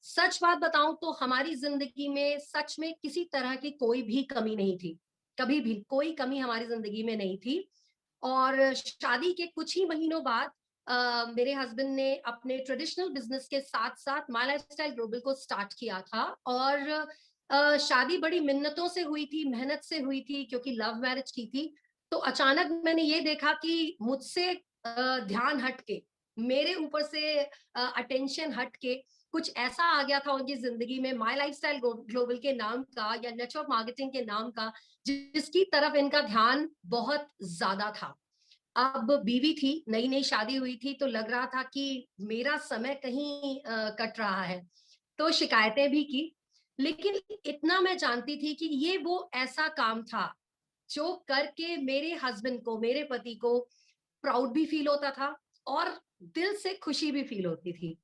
सच बात बताऊं तो हमारी जिंदगी में सच में किसी तरह की कोई भी कमी नहीं थी, कभी भी कोई कमी हमारी जिंदगी में नहीं थी। और शादी के कुछ ही महीनों बाद मेरे हस्बैंड ने अपने ट्रेडिशनल बिजनेस के साथ साथ माय लाइफस्टाइल ग्लोबल को स्टार्ट किया था। और शादी बड़ी मिन्नतों से हुई थी, मेहनत से हुई थी, क्योंकि लव मैरिज की थी। तो अचानक मैंने ये देखा कि मुझसे ध्यान हट के, मेरे ऊपर से अटेंशन हट के कुछ ऐसा आ गया था उनकी जिंदगी में माय लाइफस्टाइल ग्लोबल के नाम का या नेटवर्क मार्केटिंग के नाम का, जिसकी तरफ इनका ध्यान बहुत ज्यादा था। अब बीवी थी, नई नई शादी हुई थी, तो लग रहा था कि मेरा समय कहीं कट रहा है, तो शिकायतें भी की। लेकिन इतना मैं जानती थी कि ये वो ऐसा काम था जो करके मेरे हस्बैंड को, मेरे पति को प्राउड भी फील होता था और दिल से खुशी भी फील होती थी।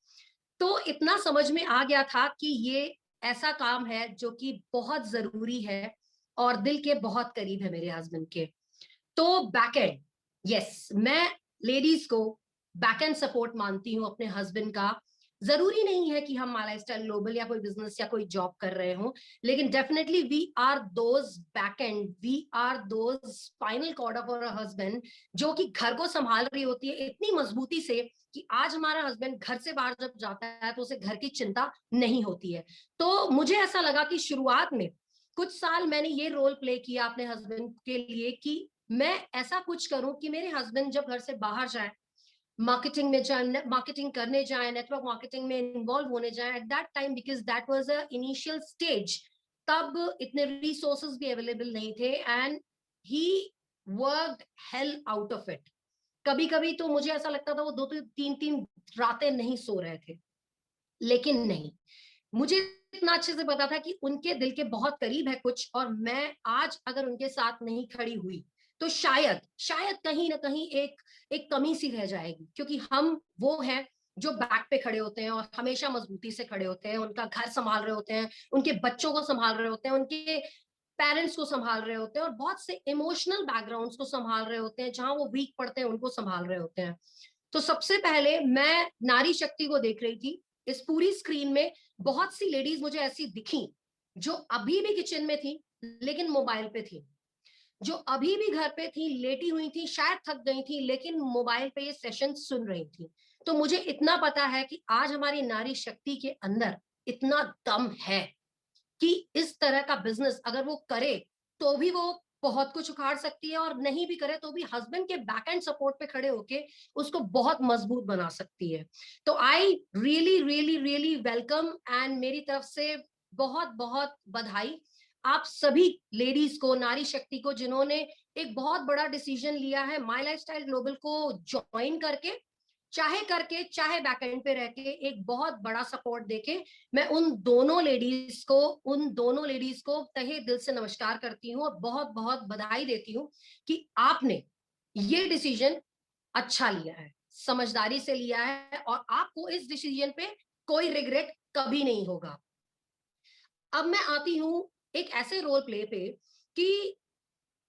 तो इतना समझ में आ गया था कि ये ऐसा काम है जो कि बहुत जरूरी है और दिल के बहुत करीब है मेरे हस्बैंड के। तो बैकएंड, यस, मैं लेडीज को बैकएंड सपोर्ट मानती हूँ अपने हस्बैंड का। जरूरी नहीं है कि हम माय लाइफस्टाइल ग्लोबल या कोई बिजनेस या कोई जॉब कर रहे हो, लेकिन definitely we are those backend, we are those spinal cord of our husband, जो कि घर को संभाल रही होती है इतनी मजबूती से कि आज हमारा हस्बैंड घर से बाहर जब जाता है तो उसे घर की चिंता नहीं होती है। तो मुझे ऐसा लगा कि शुरुआत में कुछ साल मैंने ये रोल प्ले किया अपने हस्बैंड के लिए कि मैं ऐसा कुछ करूं कि मेरे हस्बैंड जब घर से बाहर जाए, मार्केटिंग में जाए, मार्केटिंग करने जाए, नेटवर्क मार्केटिंग में इन्वॉल्व होने जाए at that time, because that was a initial stage. तब इतने रिसोर्सेज भी अवेलेबल नहीं थे and he worked hell out of it. कभी कभी तो मुझे ऐसा लगता था वो 2-3 रातें नहीं सो रहे थे, लेकिन नहीं, मुझे इतना अच्छे से पता था कि उनके दिल के बहुत करीब है कुछ, और मैं आज अगर उनके साथ नहीं खड़ी हुई तो शायद शायद कहीं ना कहीं एक कमी सी रह जाएगी, क्योंकि हम वो हैं जो बैक पे खड़े होते हैं और हमेशा मजबूती से खड़े होते हैं, उनका घर संभाल रहे होते हैं, उनके बच्चों को संभाल रहे होते हैं, उनके पेरेंट्स को संभाल रहे होते हैं, और बहुत से इमोशनल बैकग्राउंड्स को संभाल रहे होते हैं, जहां वो वीक पड़ते हैं उनको संभाल रहे होते हैं। तो सबसे पहले मैं नारी शक्ति को देख रही थी इस पूरी स्क्रीन में। बहुत सी लेडीज मुझे ऐसी दिखी जो अभी भी किचन में थी लेकिन मोबाइल पे थी, जो अभी भी घर पे थी, लेटी हुई थी, शायद थक गई थी, लेकिन मोबाइल पे ये सेशन सुन रही थी। तो मुझे इतना पता है कि आज हमारी नारी शक्ति के अंदर इतना दम है कि इस तरह का बिजनेस अगर वो करे तो भी वो बहुत कुछ उखाड़ सकती है, और नहीं भी करे तो भी हस्बैंड के बैक एंड सपोर्ट पे खड़े होके उसको बहुत मजबूत बना सकती है। तो I really really really welcome, and मेरी तरफ से बहुत बहुत बधाई आप सभी लेडीज को, नारी शक्ति को, जिन्होंने एक बहुत बड़ा डिसीजन लिया है माय लाइफस्टाइल ग्लोबल को ज्वाइन करके, चाहे बैकएंड पे रह के एक बहुत बड़ा सपोर्ट देके। मैं उन दोनों लेडीज को तहे दिल से नमस्कार करती हूँ और बहुत बहुत बधाई देती हूँ कि आपने ये डिसीजन अच्छा लिया है, समझदारी से लिया है, और आपको इस डिसीजन पे कोई रिग्रेट कभी नहीं होगा। अब मैं आती हूँ एक ऐसे रोल प्ले पे कि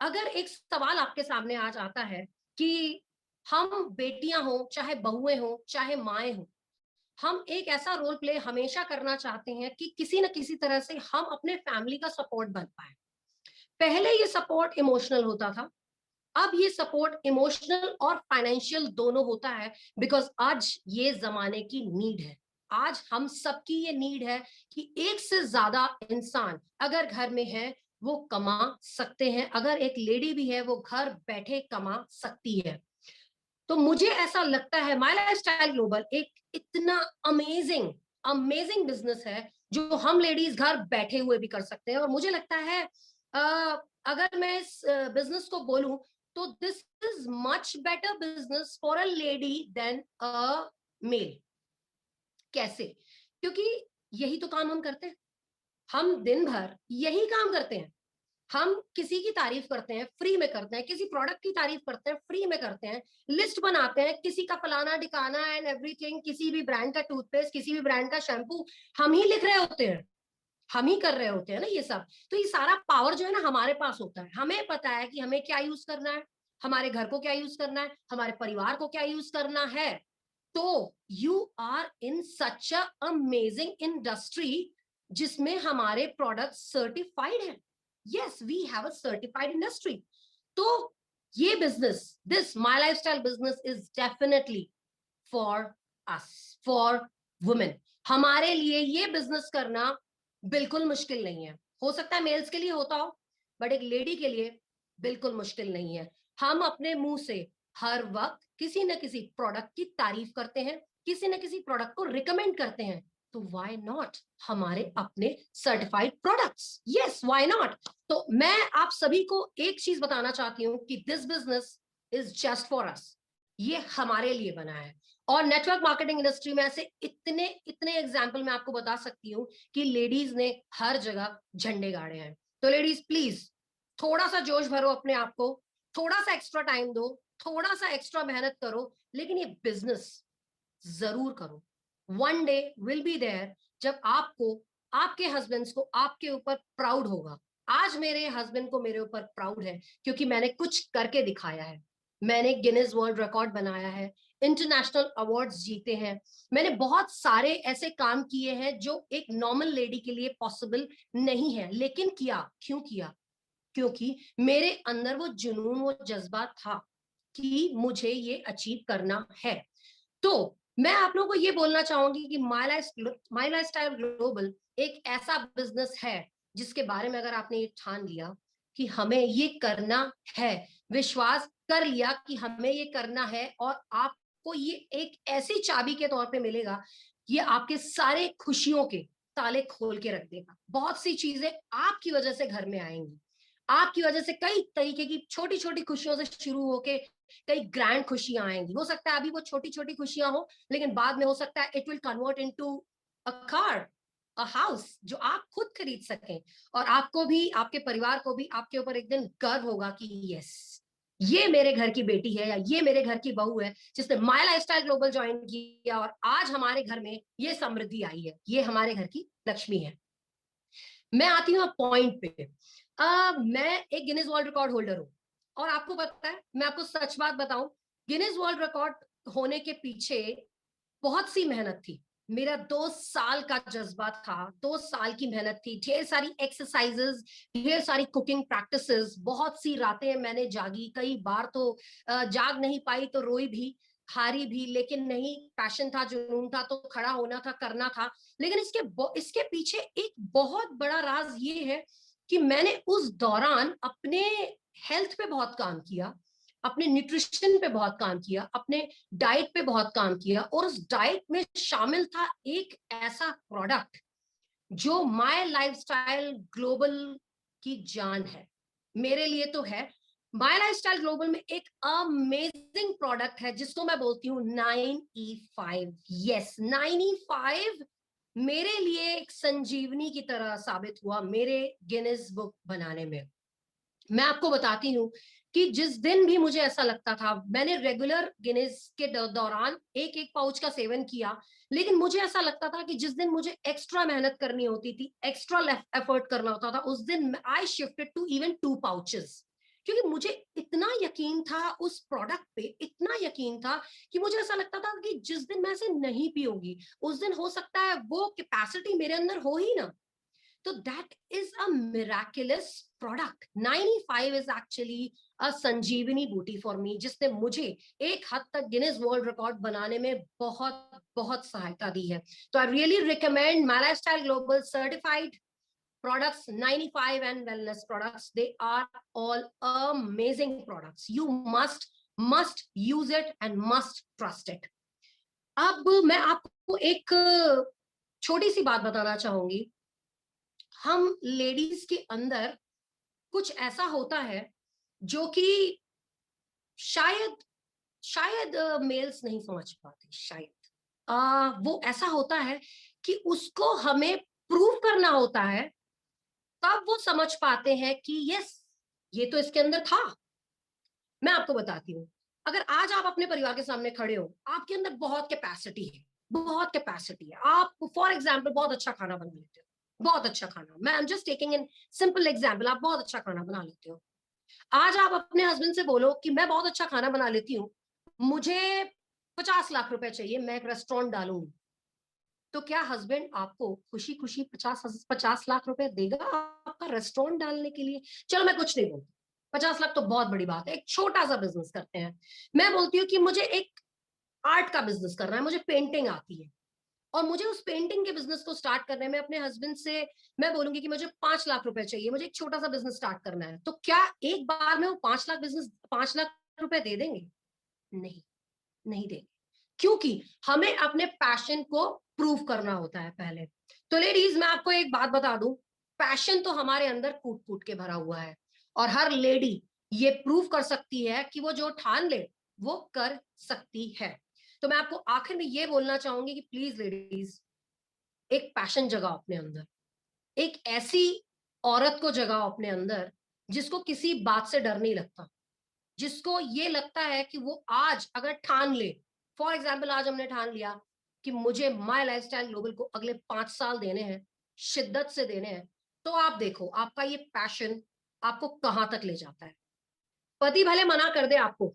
अगर एक सवाल आपके सामने आज आता है कि हम बेटियां हो, चाहे बहुएं हो, चाहे माएं हो, हम एक ऐसा रोल प्ले हमेशा करना चाहते हैं कि किसी न किसी तरह से हम अपने फैमिली का सपोर्ट बन पाए। पहले ये सपोर्ट इमोशनल होता था, अब ये सपोर्ट इमोशनल और फाइनेंशियल दोनों होता है, बिकॉज आज ये जमाने की नीड है। आज हम सबकी ये नीड है कि एक से ज्यादा इंसान अगर घर में है वो कमा सकते हैं, अगर एक लेडी भी है वो घर बैठे कमा सकती है। तो मुझे ऐसा लगता है माय लाइफस्टाइल ग्लोबल एक इतना अमेजिंग अमेजिंग बिजनेस है जो हम लेडीज घर बैठे हुए भी कर सकते हैं। और मुझे लगता है अगर मैं इस बिजनेस को बोलूं तो this is much better business for a lady than a male. कैसे? क्योंकि यही तो काम हम करते हैं, हम दिन भर यही काम करते हैं। हम किसी की तारीफ करते हैं, फ्री में करते हैं, किसी प्रोडक्ट की तारीफ करते हैं, फ्री में करते हैं, लिस्ट बनाते हैं किसी का फलाना ठिकाना एंड एवरीथिंग, किसी भी ब्रांड का टूथपेस्ट, किसी भी ब्रांड का शैम्पू हम ही लिख रहे होते हैं, हम ही कर रहे होते हैं ना ये सब। तो ये सारा पावर जो है ना हमारे पास होता है, हमें पता है कि हमें क्या यूज करना है, हमारे घर को क्या यूज करना है, हमारे परिवार को क्या यूज करना है। तो you are in such a amazing industry जिसमें हमारे प्रोडक्ट सर्टिफाइड है। Yes, we have a certified industry. तो ये business, this My Lifestyle business is definitely for us, for women. हमारे लिए ये business करना बिल्कुल मुश्किल नहीं है। हो सकता है मेल्स के लिए होता हो, बट एक लेडी के लिए बिल्कुल मुश्किल नहीं है। हम अपने मुंह से हर वक्त किसी न किसी प्रोडक्ट की तारीफ करते हैं, किसी न किसी प्रोडक्ट को रिकमेंड करते हैं, तो व्हाई नॉट हमारे अपने certified products. Yes, why not. तो मैं आप सभी को एक चीज बताना चाहती हूँ कि this business is just for us, ये हमारे लिए बना है। और नेटवर्क मार्केटिंग इंडस्ट्री में ऐसे इतने इतने एग्जाम्पल मैं आपको बता सकती हूँ कि लेडीज ने हर जगह झंडे गाड़े हैं। तो लेडीज प्लीज थोड़ा सा जोश भरो अपने आप को, थोड़ा सा एक्स्ट्रा टाइम दो, थोड़ा सा एक्स्ट्रा मेहनत करो, लेकिन ये बिजनेस जरूर करो। One day will be there जब आपको, आपके हस्बैंड्स को आपके ऊपर प्राउड होगा। आज मेरे हस्बैंड को मेरे ऊपर प्राउड है क्योंकि मैंने कुछ करके दिखाया है। मैंने गिनीज वर्ल्ड रिकॉर्ड बनाया है, इंटरनेशनल अवार्ड्स जीते हैं, मैंने बहुत सारे ऐसे काम किए हैं जो एक नॉर्मल लेडी के लिए पॉसिबल नहीं है, लेकिन किया। क्यों किया? क्योंकि मेरे अंदर वो जुनून, वो जज्बा था कि मुझे ये अचीव करना है। तो मैं आप लोगों को ये बोलना चाहूंगी कि माय लाइफस्टाइल ग्लोबल एक ऐसा बिजनेस है जिसके बारे में अगर आपने ये ठान लिया कि हमें ये करना है, विश्वास कर लिया कि हमें ये करना है, और आपको ये एक ऐसी चाबी के तौर पे मिलेगा, ये आपके सारे खुशियों के ताले खोल के रख देगा। बहुत सी चीजें आपकी वजह से घर में आएंगी, आपकी वजह से कई तरीके की छोटी छोटी खुशियों से शुरू होके कई ग्रैंड खुशियां आएंगी। हो सकता है अभी वो छोटी छोटी खुशियां हो, लेकिन बाद में हो सकता है it will convert into a car, a house जो आप खुद खरीद सकें, और आपको भी, आपके परिवार को भी आपके ऊपर एक दिन गर्व होगा कि यस, ये मेरे घर की बेटी है या ये मेरे घर की बहू है जिसने माय लाइफस्टाइल ग्लोबल ज्वाइन किया और आज हमारे घर में ये समृद्धि आई है, ये हमारे घर की लक्ष्मी है। मैं आती हूँ पॉइंट पे। मैं एक गिनीज वर्ल्ड रिकॉर्ड होल्डर हूँ, और आपको पता है, मैं आपको सच बात बताऊं, गिनीज वर्ल्ड रिकॉर्ड होने के पीछे बहुत सी मेहनत थी। मेरा 2 साल का जज्बा था, 2 साल की मेहनत थी, ढेर सारी एक्सरसाइजेस, ढेर सारी कुकिंग प्रैक्टिसेस, बहुत सी रातें मैंने जागी, कई बार तो जाग नहीं पाई तो रोई भी, हारी भी, लेकिन नहीं, पैशन था, जुनून था, तो खड़ा होना था, करना था। लेकिन इसके पीछे एक बहुत बड़ा राज ये है कि मैंने उस दौरान अपने हेल्थ पे बहुत काम किया, अपने न्यूट्रिशन पे बहुत काम किया, अपने डाइट पे बहुत काम किया, और उस डाइट में शामिल था एक ऐसा प्रोडक्ट जो माय लाइफस्टाइल ग्लोबल की जान है। मेरे लिए तो है। माय लाइफस्टाइल ग्लोबल में एक अमेजिंग प्रोडक्ट है जिसको मैं बोलती हूँ 9E5। यस, 9E5 मेरे लिए एक संजीवनी की तरह साबित हुआ मेरे गिनीज बुक बनाने में। मैं आपको बताती हूँ कि जिस दिन भी मुझे ऐसा लगता था, मैंने रेगुलर गिनीज के दौरान एक एक पाउच का सेवन किया, लेकिन मुझे ऐसा लगता था कि जिस दिन मुझे एक्स्ट्रा मेहनत करनी होती थी, एक्स्ट्रा एफर्ट करना होता था, उस दिन I shifted to even 2 pouches. क्योंकि मुझे इतना यकीन था उस प्रोडक्ट पे, इतना यकीन था कि मुझे ऐसा लगता था कि जिस दिन मैं इसे नहीं पीऊंगी उस दिन हो सकता है वो कैपेसिटी मेरे अंदर हो ही ना। तो that is a miraculous product. 95 is actually a Sanjeevani booti for मी, जिसने मुझे एक हद तक गिनीज वर्ल्ड रिकॉर्ड बनाने में बहुत बहुत सहायता दी है। तो I really recommend my lifestyle global certified products, 95 and wellness products. They are all amazing products. You must use it and must trust it. अब मैं आपको एक छोटी सी बात बताना चाहूंगी। हम लेडीज के अंदर कुछ ऐसा होता है जो कि शायद मेल्स नहीं समझ पाते। शायद वो ऐसा होता है कि उसको हमें प्रूव करना होता है, तब वो समझ पाते हैं कि यस, ये तो इसके अंदर था। मैं आपको बताती हूँ, अगर आज आप अपने परिवार के सामने खड़े हो, आपके अंदर बहुत कैपेसिटी है, बहुत कैपेसिटी है। आप फॉर एग्जाम्पल बहुत अच्छा खाना बना लेते हो, बहुत अच्छा खाना। मैं I am just taking in simple example, आप बहुत अच्छा खाना बना लेते हो। आज आप अपने हस्बैंड से बोलो कि मैं बहुत अच्छा खाना बना लेती हूँ, मुझे 50 लाख रुपए चाहिए, मैं एक रेस्टोरेंट डालूंगी। तो क्या हस्बैंड आपको खुशी खुशी 50 लाख रुपए देगा आपका रेस्टोरेंट डालने के लिए? चलो मैं कुछ नहीं बोलती, 50 लाख तो बहुत बड़ी बात है, एक छोटा सा बिजनेस करते हैं। मैं बोलती हूँ कि मुझे एक आर्ट का बिजनेस करना है, मुझे पेंटिंग आती है, और मुझे उस पेंटिंग के बिजनेस को स्टार्ट करने में अपने हस्बैंड से मैं बोलूंगी कि मुझे 5 लाख रुपए चाहिए, मुझे एक छोटा सा बिजनेस स्टार्ट करना है। तो क्या एक बार में वो 5 लाख रुपए दे देंगे? नहीं, नहीं देंगे, क्योंकि हमें अपने पैशन को प्रूव करना होता है पहले। तो लेडीज, मैं आपको एक बात बता दूं, पैशन तो हमारे अंदर कूट कूट के भरा हुआ है, और हर लेडी ये प्रूव कर सकती है कि वो जो ठान ले वो कर सकती है। तो मैं आपको आखिर में ये बोलना चाहूंगी कि प्लीज लेडीज, एक पैशन जगाओ अपने अंदर, एक ऐसी औरत को जगाओ अपने अंदर जिसको किसी बात से डर नहीं लगता, जिसको ये लगता है कि वो आज अगर ठान ले, फॉर एग्जाम्पल आज हमने ठान लिया कि मुझे माय लाइफस्टाइल ग्लोबल को अगले 5 साल देने हैं, शिद्दत से देने हैं, तो आप देखो आपका ये पैशन आपको कहां तक ले जाता है। पति भले मना कर दे आपको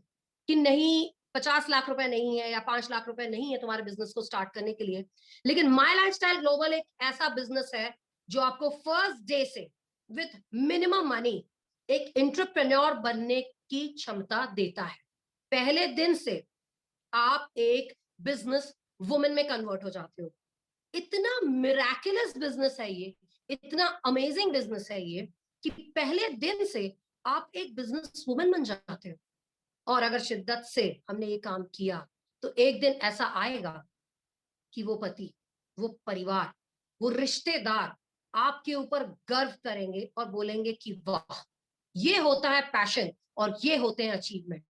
कि नहीं, 50 लाख रुपए नहीं है या 5 लाख रुपए नहीं है तुम्हारे बिजनेस को स्टार्ट करने के लिए, लेकिन माय लाइफस्टाइल ग्लोबल एक ऐसा बिजनेस है जो आपको फर्स्ट डे से विथ मिनिमम मनी एक एंटरप्रेन्योर बनने की क्षमता देता है। पहले दिन से आप एक बिजनेस वुमेन में कन्वर्ट हो जाते हो। इतना मिराकुलस बिजनेस है ये, इतना अमेजिंग बिजनेस है ये, कि पहले दिन से आप एक बिजनेस वुमेन बन जाते हो। और अगर शिद्दत से हमने ये काम किया तो एक दिन ऐसा आएगा कि वो पति, वो परिवार, वो रिश्तेदार आपके ऊपर गर्व करेंगे और बोलेंगे कि वाह, ये होता है पैशन और ये होते हैं अचीवमेंट।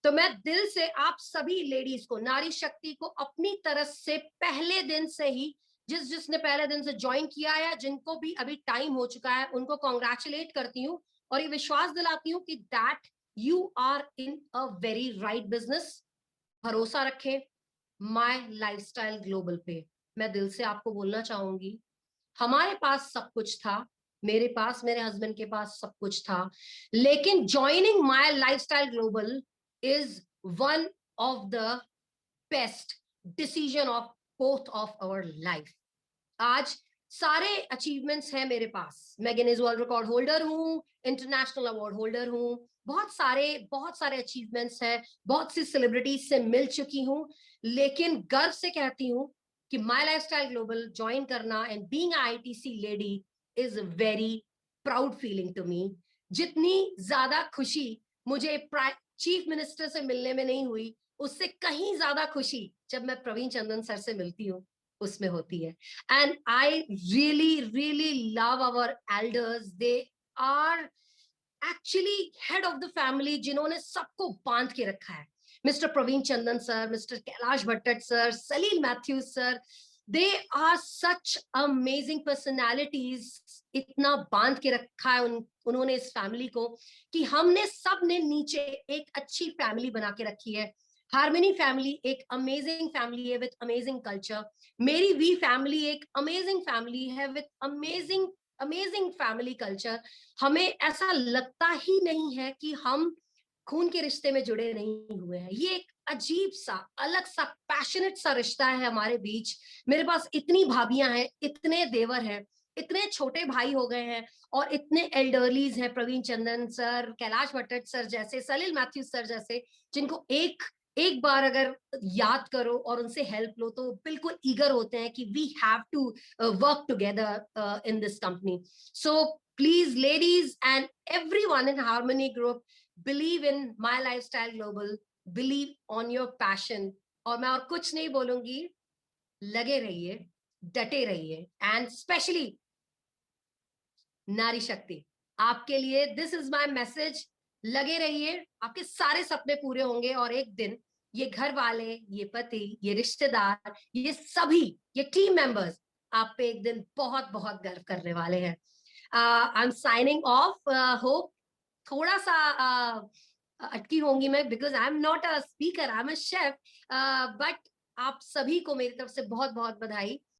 तो मैं दिल से आप सभी लेडीज को, नारी शक्ति को अपनी तरफ से पहले दिन से ही, जिसने पहले दिन से ज्वाइन किया है, जिनको भी अभी टाइम हो चुका है, उनको कॉन्ग्रेचुलेट करती हूँ और ये विश्वास दिलाती हूँ कि that you are in a very right business. भरोसा रखें माय लाइफस्टाइल ग्लोबल पे। मैं दिल से आपको बोलना चाहूंगी, हमारे पास सब कुछ था, मेरे पास, मेरे हस्बैंड के पास सब कुछ था, लेकिन joining my lifestyle global is one of the best decision of both of our life. आज सारे अचीवमेंट्स हैं मेरे पास, मैं गिनीज वर्ल्ड रिकॉर्ड होल्डर हूँ, इंटरनेशनल अवार्ड होल्डर हूँ, बहुत सारे अचीवमेंट्स हैं, बहुत सी सेलिब्रिटीज से मिल चुकी हूँ, लेकिन गर्व से कहती हूँ कि माय लाइफस्टाइल ग्लोबल ज्वाइन करना and being ITC lady is very proud feeling to me. जितनी ज्यादा खुशी मुझे चीफ मिनिस्टर से मिलने में नहीं हुई, उससे कहीं ज्यादा खुशी जब मैं प्रवीण चंदन सर से मिलती हूँ उसमें होती है। And I really love our elders, they are actually head of the family, जिन्होंने सबको बांध के रखा है। Mister Praveen Chandan sir, mister Kailash Bhatt sir, Salil Mathews sir, they are such amazing personalities. इतना बांध के रखा है उन्होंने इस फैमिली को कि हमने सब ने नीचे एक अच्छी फैमिली बना के रखी है। हार्मनी फैमिली एक अमेजिंग फैमिली है विथ अमेजिंग कल्चर। मेरी वी फैमिली एक अमेजिंग फैमिली है with amazing amazing family culture. हमें ऐसा लगता ही नहीं है कि हम खून के रिश्ते में जुड़े नहीं हुए हैं। ये एक अजीब सा, अलग सा, पैशनेट सा रिश्ता है हमारे बीच। मेरे पास इतनी भाभियां हैं, इतने देवर हैं, इतने छोटे भाई हो गए हैं और इतने एल्डरलीज हैं, प्रवीण चंदन सर, कैलाश भट्ट सर जैसे, सलिल मैथ्यू सर जैसे, जिनको एक बार अगर याद करो और उनसे हेल्प लो तो बिल्कुल ईगर होते हैं कि we have to work together in this company. So please ladies and everyone in harmony group, believe in my lifestyle global, believe on your passion. और मैं और कुछ नहीं बोलूंगी, लगे रहिए, डटे रहिए, एंड स्पेशली नारी शक्ति आपके लिए, दिस इज माय मैसेज। लगे रहिए, आपके सारे सपने पूरे होंगे और एक दिन ये घर वाले, ये पति, ये रिश्तेदार, ये सभी, ये टीम मेंबर्स आप पे एक दिन बहुत बहुत गर्व करने वाले हैं। I am signing off. Hope थोड़ा सा अटकी होंगी मैं, because I am not a speaker, I am a chef, but आप सभी को मेरी तरफ से बहुत बहुत बधाई।